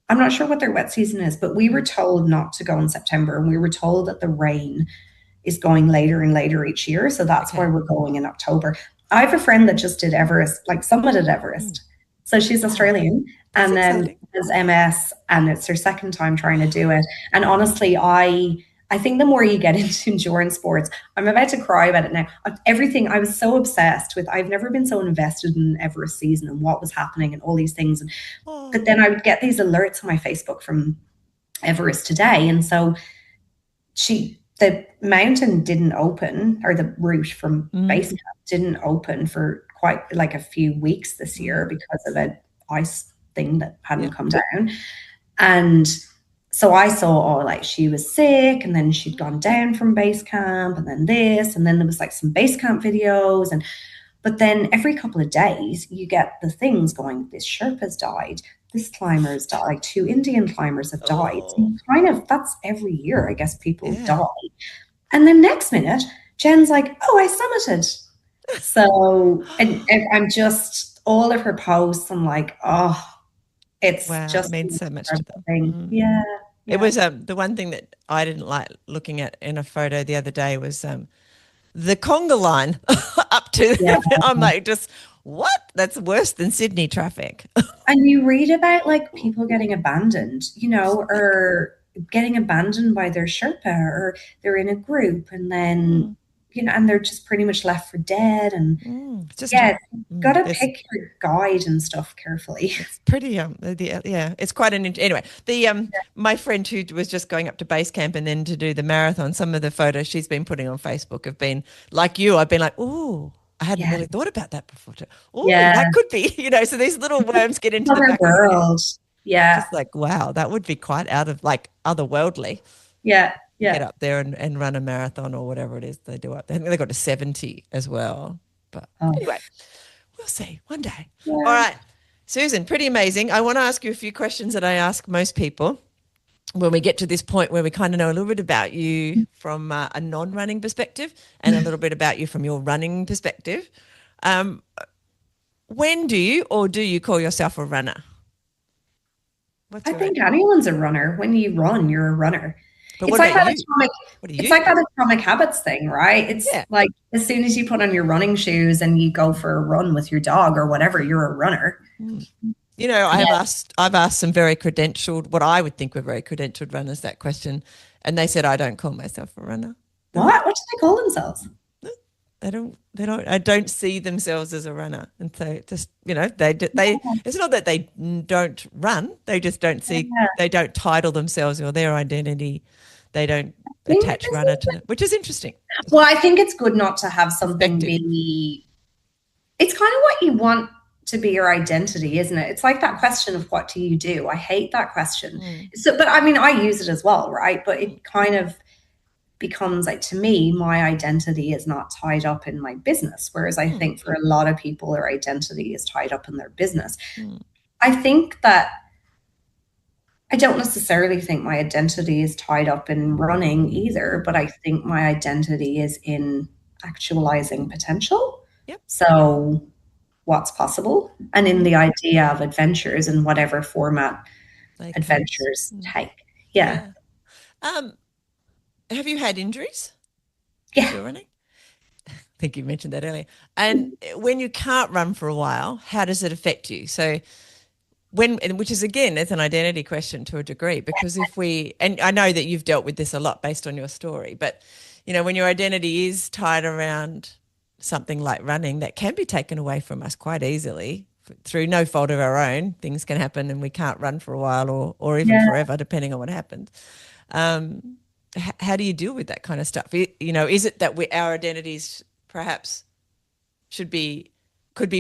I'm not sure what their wet season is, but we were told not to go in September, and we were told that the rain is going later and later each year, so that's why we're going in October. I have a friend that just did Everest, like summited Everest. So she's Australian and then has MS, and it's her second time trying to do it. And honestly, I think the more you get into endurance sports, I'm about to cry about it now. Everything, I was so obsessed with, I've never been so invested in Everest season and what was happening and all these things. But then I would get these alerts on my Facebook from Everest Today. And so the mountain didn't open, or the route from base camp didn't open for quite like a few weeks this year because of an ice thing that hadn't come down. And so I saw, like she was sick, and then she'd gone down from base camp, and then this, and then there was like some base camp videos. But then every couple of days you get the things going, this Sherpa's died, this climber's died, like 2 Indian climbers have died. So that's every year, I guess, people die. And then next minute, Jen's like, I summited. So, and I'm just, all of her posts, I'm like, it's just it means so much to them. Yeah. It was the one thing that I didn't like looking at in a photo the other day was the conga line up to I'm like, just what? That's worse than Sydney traffic. And you read about like people getting abandoned, or getting abandoned by their Sherpa, or they're in a group and then and they're just pretty much left for dead. And got to pick your guide and stuff carefully. It's pretty, it's quite anyway, my friend who was just going up to base camp and then to do the marathon, some of the photos she's been putting on Facebook have been like you. I've been like, I hadn't really thought about that before. That could be, so these little worms get into the back world. Yeah. Just like, wow, that would be quite out of like otherworldly. Yeah. Get up there and run a marathon or whatever it is they do up there. I think they got to 70 as well. But anyway, we'll see one day. Yeah. All right, Susan, pretty amazing. I want to ask you a few questions that I ask most people when we get to this point where we kind of know a little bit about you from a non-running perspective and a little bit about you from your running perspective. When do you call yourself a runner? I think anyone's a runner. When you run, you're a runner. But it's like that Atomic Habits thing, right? It's like as soon as you put on your running shoes and you go for a run with your dog or whatever, you're a runner. I've asked some very credentialed, what I would think were very credentialed runners that question, and they said I don't call myself a runner. What do they call themselves? They don't. I don't see themselves as a runner, and so just they. It's not that they don't run; they just don't see. They don't title themselves or their identity. They don't attach runner to it, which is interesting. Well, I think it's good not to have something be. It's kind of what you want to be your identity, isn't it? It's like that question of what do you do? I hate that question. So, but I mean, I use it as well, right? But it kind of becomes like, to me, my identity is not tied up in my business. Whereas I think for a lot of people, their identity is tied up in their business. I think that I don't necessarily think my identity is tied up in running either, but I think my identity is in actualizing potential. Yep. So what's possible, and in the idea of adventures in whatever format adventures take. Yeah. Have you had injuries? Yeah. You're running? I think you mentioned that earlier. And when you can't run for a while, how does it affect you? So which is again, it's an identity question to a degree, because and I know that you've dealt with this a lot based on your story, but when your identity is tied around something like running, that can be taken away from us quite easily through no fault of our own, things can happen and we can't run for a while or even Yeah. forever, depending on what happens. How do you deal with that kind of stuff? You know, is it that our identities perhaps could be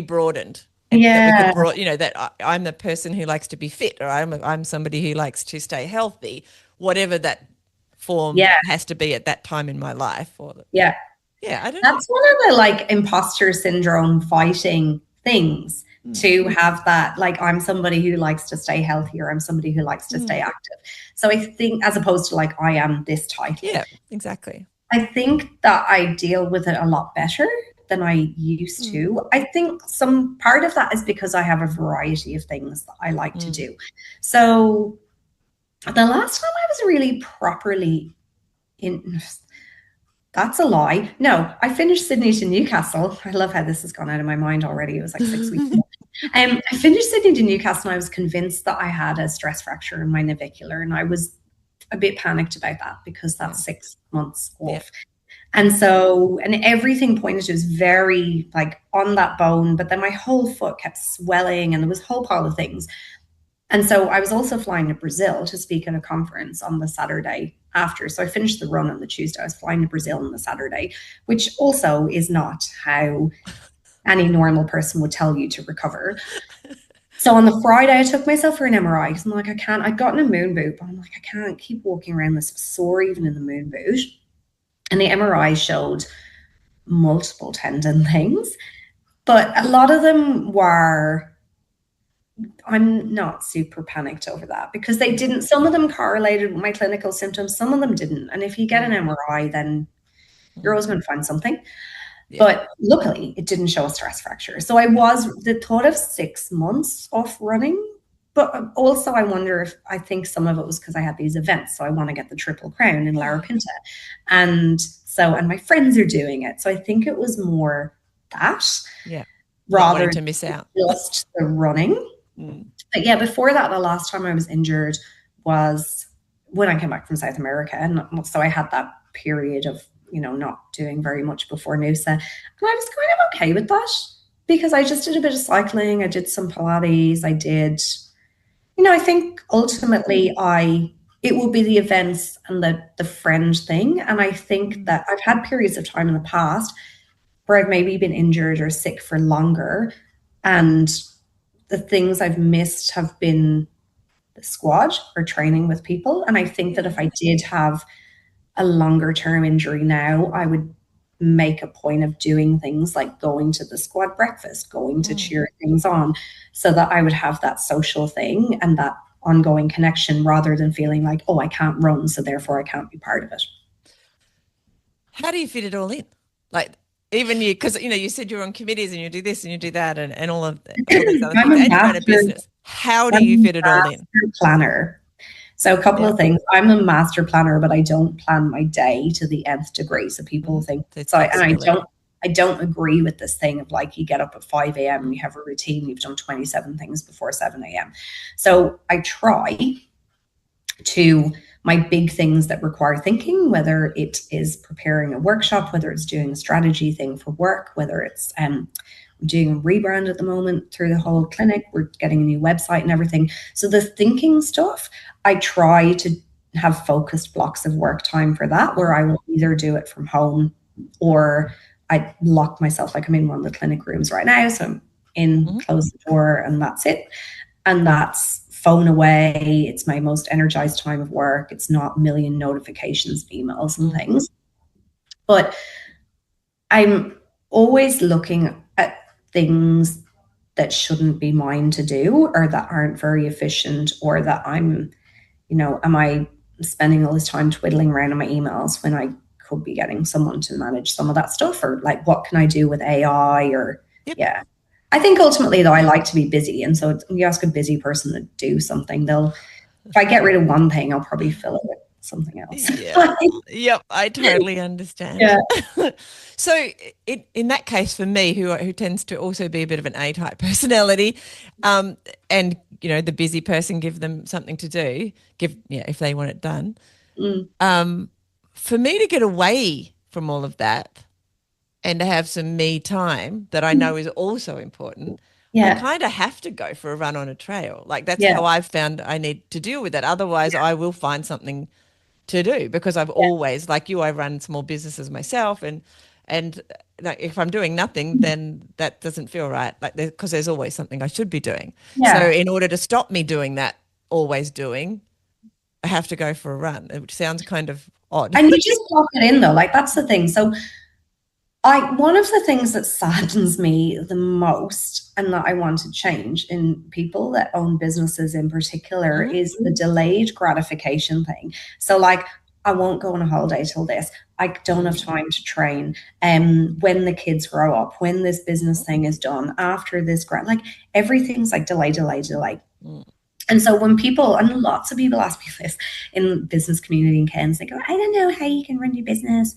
broadened? And that we could you know, that I'm the person who likes to be fit, or I'm somebody who likes to stay healthy, whatever that form has to be at that time in my life. Yeah, I don't that's know. one of the like imposter syndrome fighting things, to have that, like, I'm somebody who likes to stay healthy, or I'm somebody who likes to stay active. So I think, as opposed to like, I am this title. Yeah, exactly. I think that I deal with it a lot better than I used to. I think some part of that is because I have a variety of things that I like to do. So the last time I was really properly in, that's a lie. No, I finished Sydney to Newcastle. I love how this has gone out of my mind already. It was like 6 weeks ago. I finished Sydney to Newcastle and I was convinced that I had a stress fracture in my navicular, and I was a bit panicked about that because that's 6 months off. Yeah. And so, and everything pointed to was very like on that bone, but then my whole foot kept swelling and there was a whole pile of things. And so I was also flying to Brazil to speak at a conference on the Saturday after. So I finished the run on the Tuesday. I was flying to Brazil on the Saturday, which also is not how any normal person would tell you to recover. So on the Friday, I took myself for an MRI because I'm like, I'd gotten a moon boot, but I'm like, I can't keep walking around this sore even in the moon boot. And the MRI showed multiple tendon things, but a lot of them were, I'm not super panicked over that because they didn't, some of them correlated with my clinical symptoms, some of them didn't. And if you get an MRI, then you're always going to find something. Yeah. But luckily, it didn't show a stress fracture. So I was the thought of 6 months off running, but also I wonder if, I think some of it was because I had these events. So I want to get the Triple Crown in Larapinta. And so, and my friends are doing it. So I think it was more that. Yeah. Rather than to miss out. Just the running. But yeah, before that, the last time I was injured was when I came back from South America. And so I had that period of, you know, not doing very much before Noosa. And I was kind of okay with that because I just did a bit of cycling. I did some Pilates. I did, you know, I think ultimately it will be the events and the friend thing. And I think that I've had periods of time in the past where I've maybe been injured or sick for longer. And the things I've missed have been the squad or training with people. And I think that if I did have a longer term injury now, I would make a point of doing things like going to the squad breakfast, going to cheer things on, so that I would have that social thing and that ongoing connection rather than feeling like, oh, I can't run, so therefore I can't be part of it. How do you fit it all in? Like, even you, because, you know, you said you're on committees and you do this and you do that and all of these other things, and you run a business. How do you fit it all in? Planner. So a couple of things. I'm a master planner, but I don't plan my day to the nth degree. So people think so. I don't agree with this thing of like, you get up at 5 a.m. and you have a routine. You've done 27 things before 7 a.m. So I try to, my big things that require thinking, whether it is preparing a workshop, whether it's doing a strategy thing for work, whether it's doing a rebrand at the moment through the whole clinic, we're getting a new website and everything. So the thinking stuff, I try to have focused blocks of work time for that, where I will either do it from home or I lock myself, like I'm in one of the clinic rooms right now. So I'm in, close the door, and that's it. And that's phone away. It's my most energized time of work. It's not a million notifications, emails and things. But I'm always looking at things that shouldn't be mine to do, or that aren't very efficient, or that I'm, you know, am I spending all this time twiddling around on my emails when I could be getting someone to manage some of that stuff? Or like, what can I do with AI? Or yeah. I think ultimately though, I like to be busy. And so you ask a busy person to do something, if I get rid of one thing, I'll probably fill it with something else. Yeah. Yep. I totally understand. Yeah. So in that case, for me, who tends to also be a bit of an A-type personality, and, you know, the busy person, give them something to do, if they want it done. For me to get away from all of that and to have some me time that I know is also important, I Yeah. kind of have to go for a run on a trail. Like that's Yeah. how I've found I need to deal with it. Otherwise, I will find something to do because I've Yeah. always, like you, I run small businesses myself, and like, if I'm doing nothing, then that doesn't feel right. Like because there's always something I should be doing. So Yeah. in order to stop me doing that, always doing, I have to go for a run, which sounds kind of odd. And you just lock it in though. Like that's the thing. So one of the things that saddens me the most and that I want to change in people that own businesses in particular is the delayed gratification thing. So like, I won't go on a holiday till this. I don't have time to train. When the kids grow up, when this business thing is done, after this like everything's like delay, delay, delay. And so when people, and lots of people ask me this in business community in Cairns, they go, I don't know how you can run your business.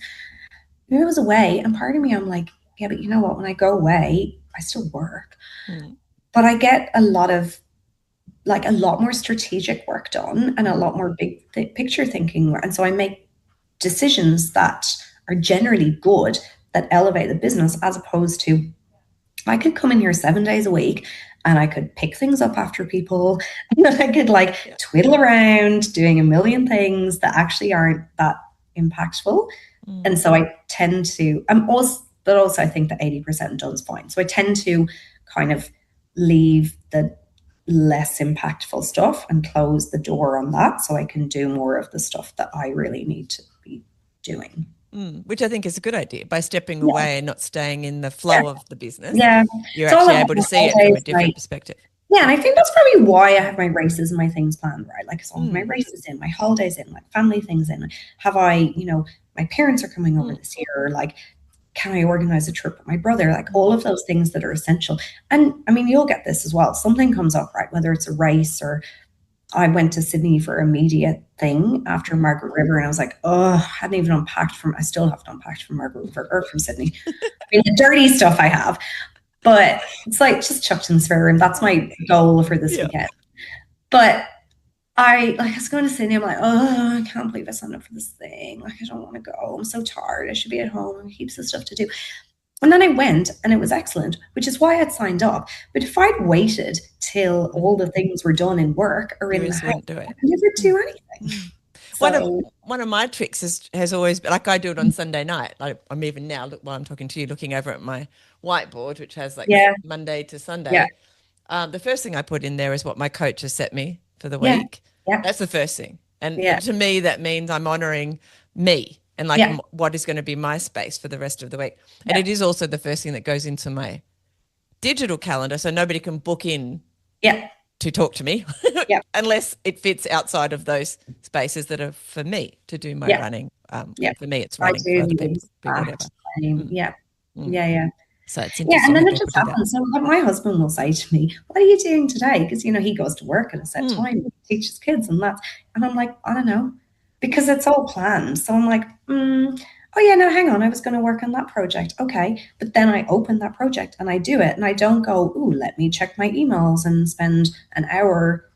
I was away, and part of me, I'm like, yeah, but you know what? When I go away, I still work, but I get a lot more strategic work done and a lot more big picture thinking. And so I make decisions that are generally good, that elevate the business, as opposed to I could come in here 7 days a week and I could pick things up after people and I could like twiddle around doing a million things that actually aren't that impactful. And so I tend to, but also I think that 80% done is fine. So I tend to kind of leave the less impactful stuff and close the door on that so I can do more of the stuff that I really need to be doing. Which I think is a good idea. By stepping away and not staying in the flow of the business, you're so actually able to see it from a different perspective. Yeah, and I think that's probably why I have my races and my things planned, right? Like, so my races in, my holidays in, like family things in. Have I, my parents are coming over this year, or like, can I organize a trip with my brother? Like all of those things that are essential. And I mean, you'll get this as well. Something comes up, right? Whether it's a race or I went to Sydney for a media thing after Margaret River, and I was like, oh, I hadn't even I still haven't unpacked from Margaret River or from Sydney. I mean, the dirty stuff I have. But it's like just chucked in the spare room. That's my goal for this weekend. But I was going to Sydney. I'm like, oh, I can't believe I signed up for this thing. Like, I don't want to go. I'm so tired. I should be at home and heaps of stuff to do. And then I went and it was excellent, which is why I'd signed up. But if I'd waited till all the things were done in work or in the house, I could never do anything. One of my tricks has always been, like I do it on Sunday night. I'm even now, while I'm talking to you, looking over at my whiteboard, which has like Monday to Sunday. The first thing I put in there is what my coach has set me for the week. That's the first thing. And to me, that means I'm honoring me and like what is going to be my space for the rest of the week. And it is also the first thing that goes into my digital calendar, so nobody can book in to talk to me unless it fits outside of those spaces that are for me to do my running. For me, it's running. For other people, whatever. So it's interesting. And then it just happens. So my husband will say to me, what are you doing today? Because, he goes to work at a set time, he teaches kids and I'm like, I don't know, because it's all planned. So I'm like, oh yeah, no, hang on. I was going to work on that project. Okay. But then I open that project and I do it and I don't go, ooh, let me check my emails and spend an hour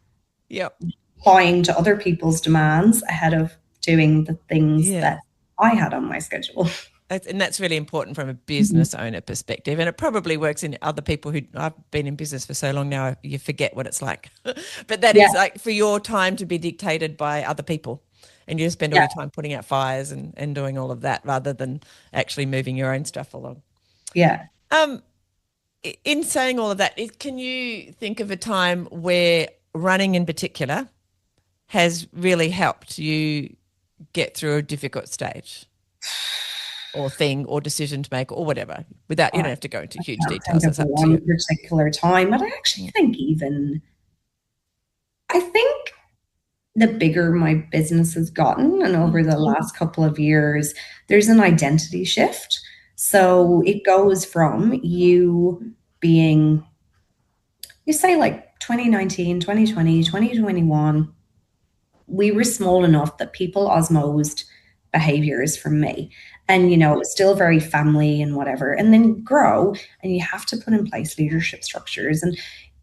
replying to other people's demands ahead of doing the things that I had on my schedule. And that's really important from a business owner perspective. And it probably works in other people I've been in business for so long now, you forget what it's like. But that is like for your time to be dictated by other people. And you spend all your time putting out fires and doing all of that rather than actually moving your own stuff along. Yeah. In saying all of that, can you think of a time where running in particular has really helped you get through a difficult stage or thing or decision to make or whatever, without, you don't have to go into huge details. It's up to you. Particular time, but I actually think I think the bigger my business has gotten and over the last couple of years, there's an identity shift. So it goes from you being, you say like 2019, 2020, 2021, we were small enough that people osmosed behaviors from me. And, it was still very family and whatever. And then you grow and you have to put in place leadership structures and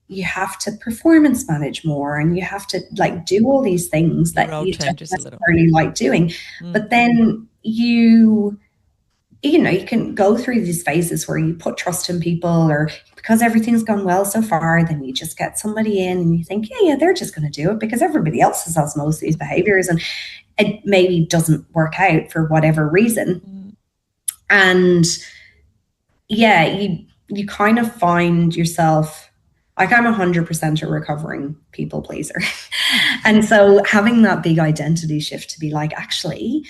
you have to performance manage more and you have to like do all these things that you don't necessarily like doing. But then you you can go through these phases where you put trust in people, or because everything's gone well so far, then you just get somebody in and you think, yeah, they're just going to do it because everybody else has most of these behaviors, and it maybe doesn't work out for whatever reason. And yeah, you kind of find yourself, like, I'm 100% a recovering people pleaser. And so having that big identity shift to be like, actually,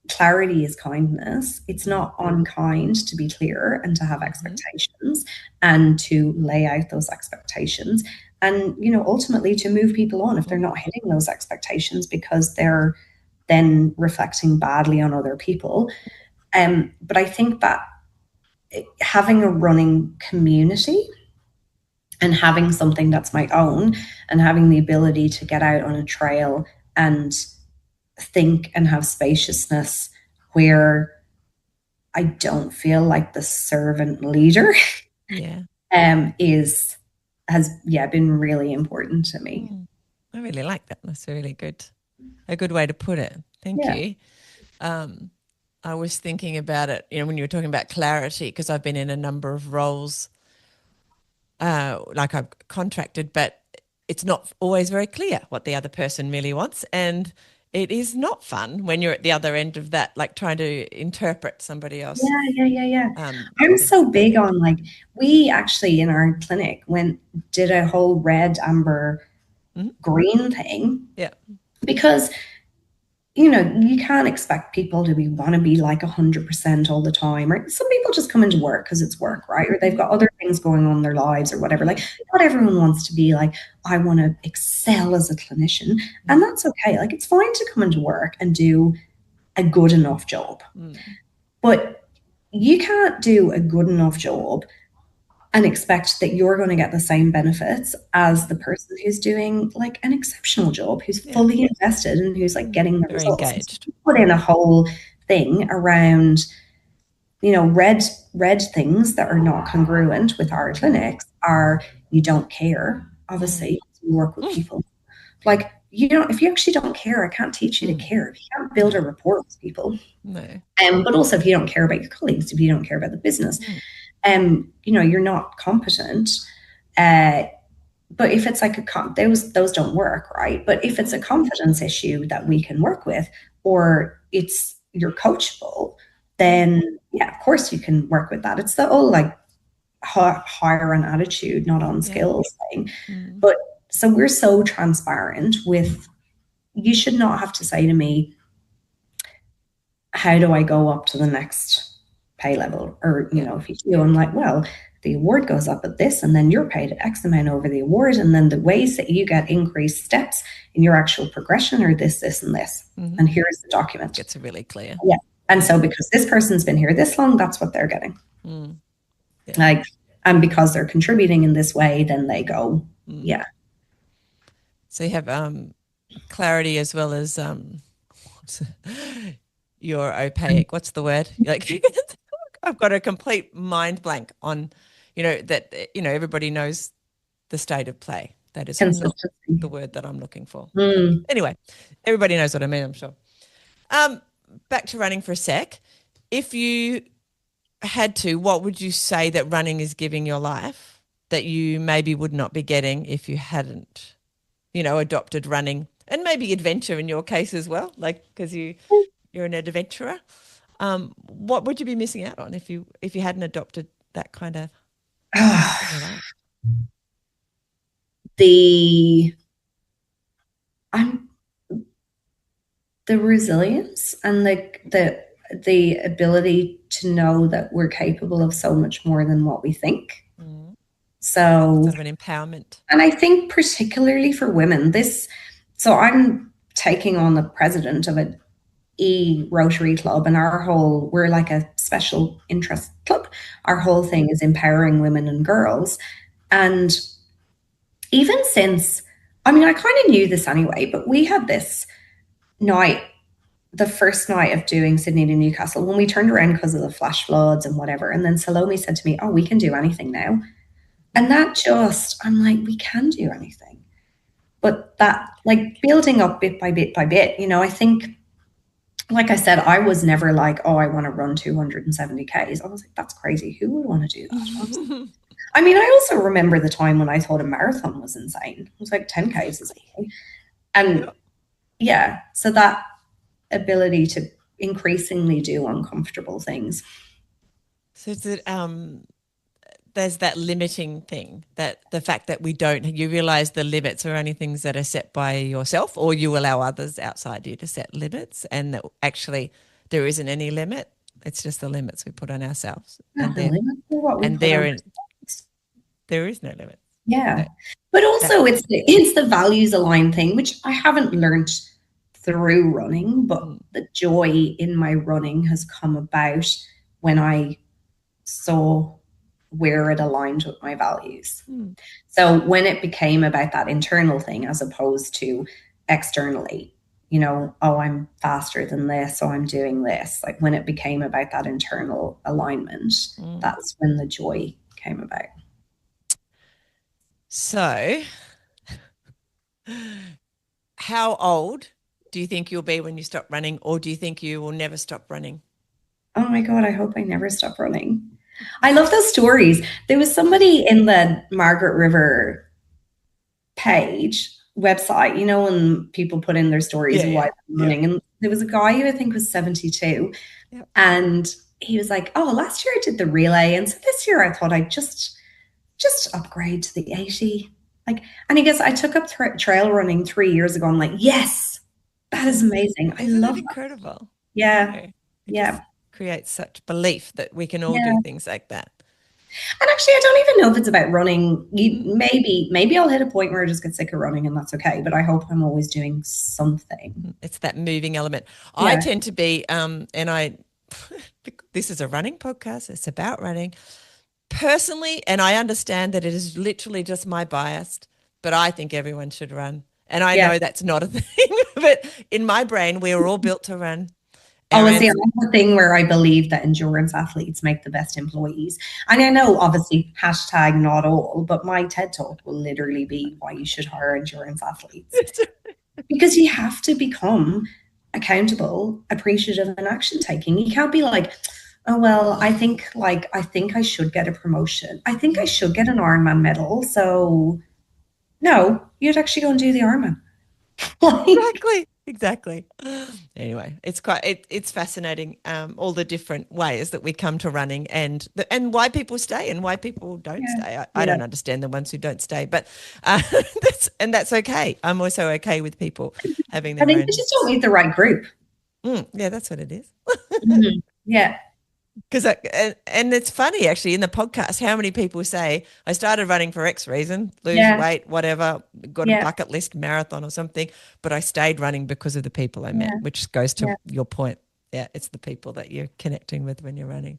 clarity is kindness. It's not unkind to be clear and to have expectations and to lay out those expectations, and, ultimately to move people on if they're not hitting those expectations because they're then reflecting badly on other people. But I think that having a running community and having something that's my own, and having the ability to get out on a trail and think and have spaciousness where I don't feel like the servant leader has been really important to me. I really like that. That's a good way to put it. Thank you. I was thinking about it, when you were talking about clarity, because I've been in a number of roles, like I've contracted, but it's not always very clear what the other person really wants. And it is not fun when you're at the other end of that, like trying to interpret somebody else. Yeah. I'm so big on, like, we actually in our clinic did a whole red, amber, green thing. Yeah. Because, you can't expect people to want to be like 100% all the time. Or some people just come into work because it's work, right? Or they've got other things going on in their lives or whatever. Like, not everyone wants to be like, I want to excel as a clinician. And that's okay. Like, it's fine to come into work and do a good enough job. But you can't do a good enough job and expect that you're going to get the same benefits as the person who's doing like an exceptional job, who's fully invested and who's like getting the results. Engaged. Put in a whole thing around, red things that are not congruent with our clinics are, you don't care. Obviously, you work with people. Like, if you actually don't care, I can't teach you to care. If you can't build a rapport with people. No. But also, if you don't care about your colleagues, if you don't care about the business, you're not competent. But if it's like those don't work, right? But if it's a confidence issue that we can work with, or you're coachable, then of course you can work with that. It's the whole like hire on attitude, not on skills thing. But so we're so transparent with, you should not have to say to me, how do I go up to the next pay level? Or, if you do, I'm like, well, the award goes up at this, and then you're paid X amount over the award. And then the ways that you get increased steps in your actual progression are this, this, and this. And here's the document. It's really clear. Yeah. And so because this person's been here this long, that's what they're getting. Like, and because they're contributing in this way, then they go, So you have clarity as well as you're opaque. What's the word? Like, I've got a complete mind blank on, that, everybody knows the state of play. That is not the word that I'm looking for. Anyway, everybody knows what I mean, I'm sure. Back to running for a sec. If you had to, what would you say that running is giving your life that you maybe would not be getting if you hadn't, adopted running, and maybe adventure in your case as well, like, because you're an adventurer. What would you be missing out on if you hadn't adopted that kind of the resilience and the ability to know that we're capable of so much more than what we think. So sort of an empowerment. And I think particularly for women, so I'm taking on the president of an Rotary Club, and we're like a special interest club. Our whole thing is empowering women and girls. And even since, I kind of knew this anyway, but we had this night, the first night of doing Sydney to Newcastle, when we turned around because of the flash floods and whatever. And then Salome said to me, oh, we can do anything now. And that I'm like, we can do anything. But that, like, building up bit by bit by bit, I think like I said, I was never like, oh, I want to run 270 Ks. I was like, that's crazy. Who would want to do that? I mean, I also remember the time when I thought a marathon was insane. It was like 10 Ks is okay. And yeah, so that ability to increasingly do uncomfortable things. So is it, there's that limiting thing, that the fact that you realize the limits are only things that are set by yourself, or you allow others outside you to set limits, and that actually there isn't any limit. It's just the limits we put on ourselves. Not the limits are what we put on ourselves. There is no limit. Yeah. But also it's the values aligned thing, which I haven't learned through running, but the joy in my running has come about when I saw where it aligned with my values. So when it became about that internal thing as opposed to externally, you know, oh, I'm faster than this, so I'm doing this. Like when it became about that internal alignment, that's when the joy came about. So how old do you think you'll be when you stop running, or do you think you will never stop running? Oh my God, I hope I never stop running. I love those stories. There was somebody in the Margaret River page website, you know, when people put in their stories of why they're running. And there was a guy who I think was 72. And he was like, oh, last year I did the relay. And so this year I thought I'd just upgrade to the 80. Like, and he goes, I took up trail running 3 years ago. I'm like, yes, that is amazing. I love that. Incredible. Yeah. Yeah. Creates such belief that we can all do things like that. And actually, I don't even know if it's about running. Maybe I'll hit a point where I just get sick of running, and that's okay. But I hope I'm always doing something. It's that moving element. Yeah. I tend to be, this is a running podcast. It's about running. Personally, and I understand that it is literally just my bias, but I think everyone should run. And I know that's not a thing, but in my brain, we are all built to run. Oh, see, I have a thing where I believe that endurance athletes make the best employees. And I know, obviously, hashtag not all, but my TED Talk will literally be why you should hire endurance athletes. Because you have to become accountable, appreciative, and action taking. You can't be like, oh, well, I think I should get a promotion. I think I should get an Ironman medal. So no, you'd actually go and do the Ironman. Exactly. Anyway, it's fascinating, all the different ways that we come to running and why people stay and why people don't stay. I don't understand the ones who don't stay, but that's okay. I'm also okay with people having their own. I think they just don't meet the right group. Yeah, that's what it is. Yeah. Because and it's funny actually in the podcast how many people say I started running for X reason, lose weight, whatever, got a bucket list marathon or something, but I stayed running because of the people I met, which goes to your point. Yeah, it's the people that you're connecting with when you're running.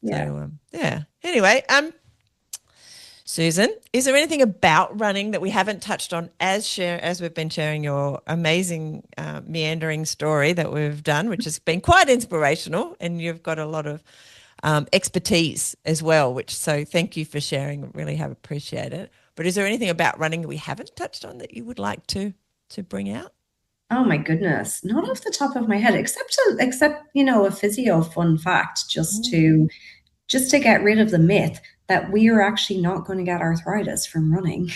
So anyway, Susan, is there anything about running that we haven't touched on as we've been sharing your amazing meandering story that we've done, which has been quite inspirational, and you've got a lot of expertise as well, so thank you for sharing. Really have appreciated it. But is there anything about running that we haven't touched on that you would like to bring out? Oh my goodness, not off the top of my head, except you know, a physio fun fact, just to get rid of the myth that we are actually not going to get arthritis from running.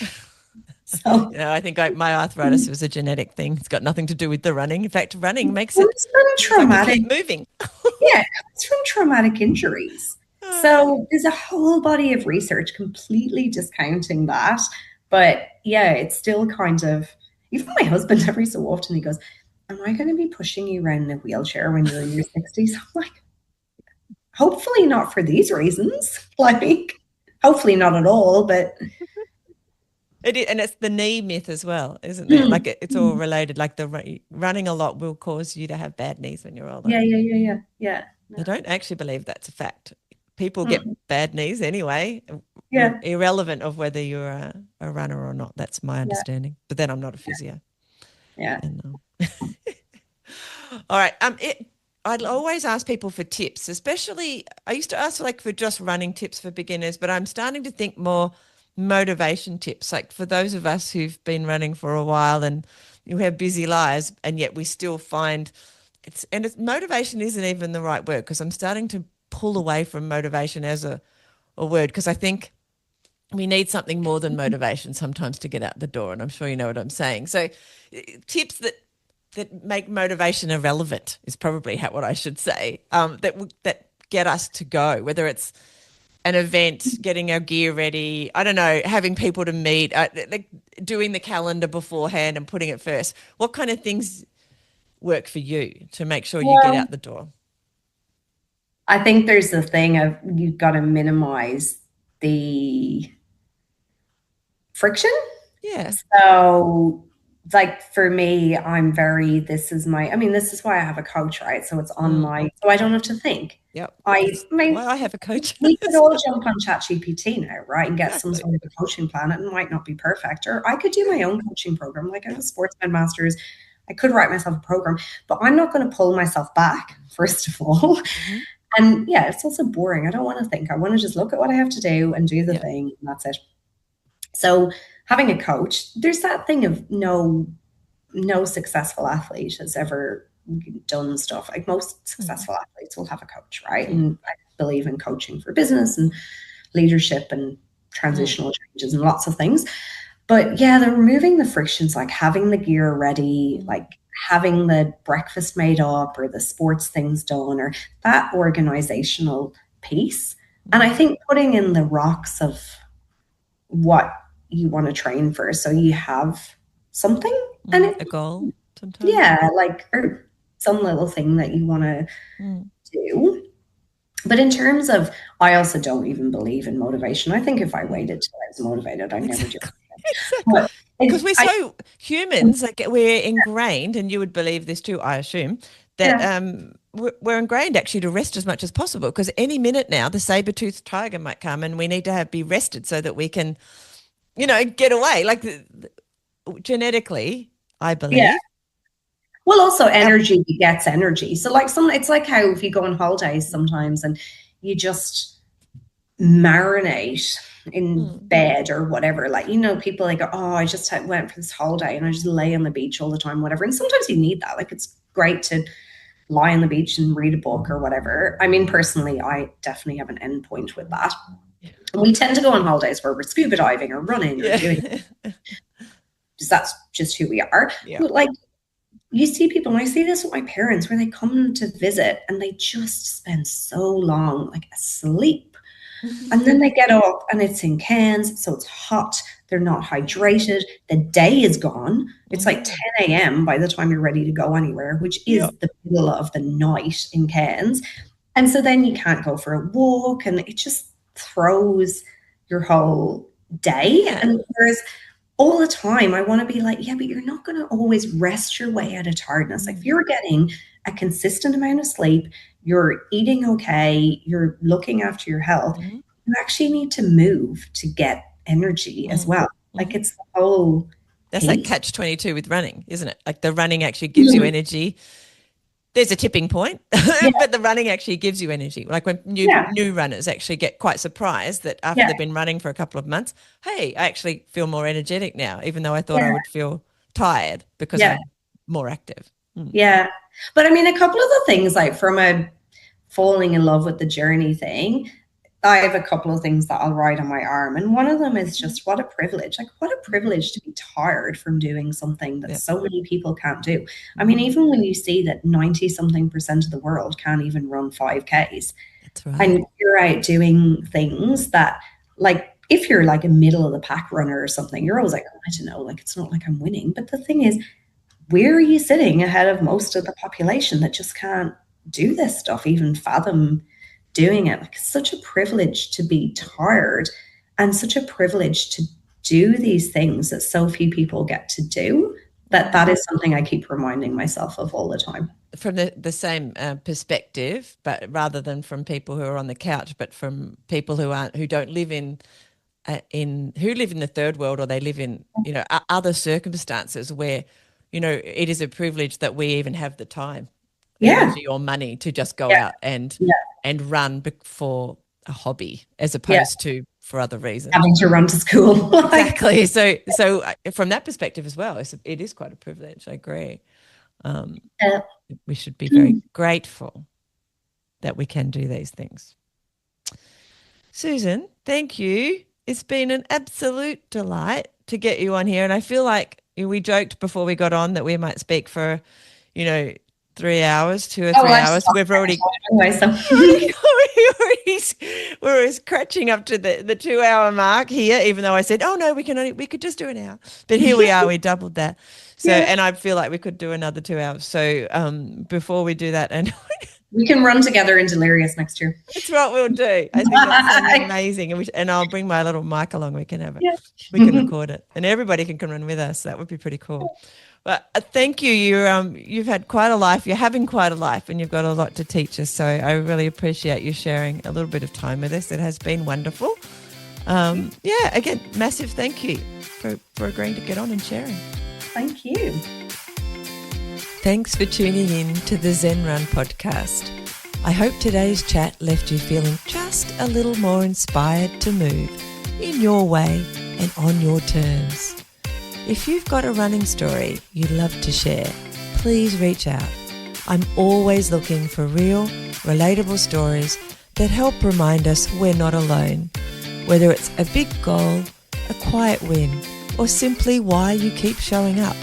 So, I think my arthritis was a genetic thing. It's got nothing to do with the running. In fact, running makes it traumatic. Keep moving. It comes from traumatic injuries. So there's a whole body of research completely discounting that. But it's still kind of, even my husband every so often, he goes, am I going to be pushing you around in a wheelchair when you're in your 60s? I'm like, hopefully not for these reasons. Like, hopefully not at all, but it is, and it's the knee myth as well, isn't it? Like it's all related. Like the running a lot will cause you to have bad knees when you're older. Yeah. I don't actually believe that's a fact. People get bad knees anyway. Irrelevant of whether you're a runner or not. That's my understanding. But then I'm not a physio. Yeah. All right. I'd always ask people for tips, especially I used to ask for just running tips for beginners, but I'm starting to think more motivation tips, like for those of us who've been running for a while and who have busy lives, and yet we still find motivation isn't even the right word, because I'm starting to pull away from motivation as a word, because I think we need something more than motivation sometimes to get out the door, and I'm sure you know what I'm saying. So tips that make motivation irrelevant is probably what I should say, that get us to go, whether it's an event, getting our gear ready, I don't know, having people to meet, like doing the calendar beforehand and putting it first. What kind of things work for you to make sure you get out the door? I think there's the thing of you've got to minimize the friction. Yeah. So like for me, this is why I have a coach, right? So it's on so I don't have to think. Yep. I have a coach. We could all jump on ChatGPT now, right? And get some Exactly. sort of a coaching plan. It might not be perfect. Or I could do my own coaching program. Like I have a sportsman masters. I could write myself a program, but I'm not going to pull myself back, first of all. Mm-hmm. And yeah, it's also boring. I don't want to think. I want to just look at what I have to do and do the thing, and that's it. So having a coach, there's that thing of no successful athlete has ever done stuff. Like most successful athletes will have a coach, right? And I believe in coaching for business and leadership and transitional changes and lots of things. But yeah, they're removing the frictions, like having the gear ready, like having the breakfast made up or the sports things done, or that organizational piece. And I think putting in the rocks of what you want to train for, so you have something and a goal sometimes. Yeah, like or some little thing that you want to do. But in terms of, I also don't even believe in motivation. I think if I waited till I was motivated, I'd never do it. Exactly. Because we're so humans, like we're ingrained, and you would believe this too, I assume, that we're ingrained actually to rest as much as possible, because any minute now the saber-toothed tiger might come and we need to be rested so that we can, get away. Like genetically, I believe. Yeah. Well, also energy begets energy. So like it's like how if you go on holidays sometimes and you just marinate in bed or whatever, like, people like, oh, I just went for this holiday and I just lay on the beach all the time, whatever. And sometimes you need that. Like it's great to lie on the beach and read a book or whatever. I mean, personally, I definitely have an end point with that. We tend to go on holidays where we're scuba diving or running or doing because that's just who we are. Yeah. But like, you see people, and I see this with my parents, where they come to visit and they just spend so long like asleep. And then they get up and it's in Cairns, so it's hot. They're not hydrated. The day is gone. It's like 10 a.m. by the time you're ready to go anywhere, which is the middle of the night in Cairns. And so then you can't go for a walk, and it just throws your whole day. And whereas all the time I want to be like, yeah, but you're not going to always rest your way out of tiredness. Like if you're getting a consistent amount of sleep, you're eating okay, you're looking after your health, you actually need to move to get energy as well. Like it's the whole That's like catch-22 with running, isn't it? Like the running actually gives you energy. There's a tipping point, but the running actually gives you energy. Like when new runners actually get quite surprised that after they've been running for a couple of months, hey, I actually feel more energetic now, even though I thought I would feel tired because I'm more active. Yeah. But I mean, a couple of the things, like from a falling in love with the journey thing, I have a couple of things that I'll write on my arm. And one of them is just what a privilege. Like what a privilege to be tired from doing something that so many people can't do. I mean, even when you see that 90-something% of the world can't even run 5Ks. That's right. And you're out doing things that, like, if you're like a middle of the pack runner or something, you're always like, oh, I don't know, like it's not like I'm winning. But the thing is, where are you sitting ahead of most of the population that just can't do this stuff, even fathom doing it? Like, it's such a privilege to be tired and such a privilege to do these things that so few people get to do, that is something I keep reminding myself of all the time. From the same perspective, but rather than from people who are on the couch, but from people who don't live who live in the third world, or they live in, other circumstances where, it is a privilege that we even have the time, energy or money to just go out and run for a hobby as opposed to for other reasons. Having to run to school. Exactly. So from that perspective as well, it is quite a privilege. I agree. We should be very grateful that we can do these things. Susan, thank you. It's been an absolute delight to get you on here. And I feel like we joked before we got on that we might speak for, 3 hours, 2 or 3 hours. We've already we're scratching up to the 2 hour mark here, even though I said, oh no, we could just do an hour. But here we are, we doubled that. So and I feel like we could do another 2 hours. So before we do that, and we can run together in Delirious next year. That's what we'll do. I think that's amazing. And I'll bring my little mic along. We can have it. We can record it, and everybody can come run with us. That would be pretty cool. But thank you. You've had quite a life. You're having quite a life, and you've got a lot to teach us. So I really appreciate you sharing a little bit of time with us. It has been wonderful. Again, massive thank you for agreeing to get on and sharing. Thank you. Thanks for tuning in to the ZenRUN Podcast. I hope today's chat left you feeling just a little more inspired to move in your way and on your terms. If you've got a running story you'd love to share, please reach out. I'm always looking for real, relatable stories that help remind us we're not alone, whether it's a big goal, a quiet win, or simply why you keep showing up.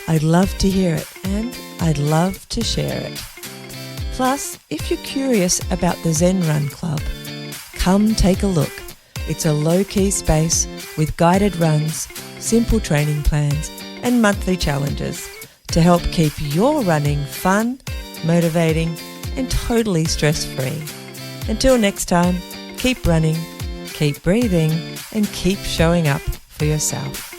I'd love to hear it, and I'd love to share it. Plus, if you're curious about the ZenRUN Club, come take a look. It's a low-key space with guided runs, simple training plans, and monthly challenges to help keep your running fun, motivating, and totally stress-free. Until next time, keep running, keep breathing, and keep showing up for yourself.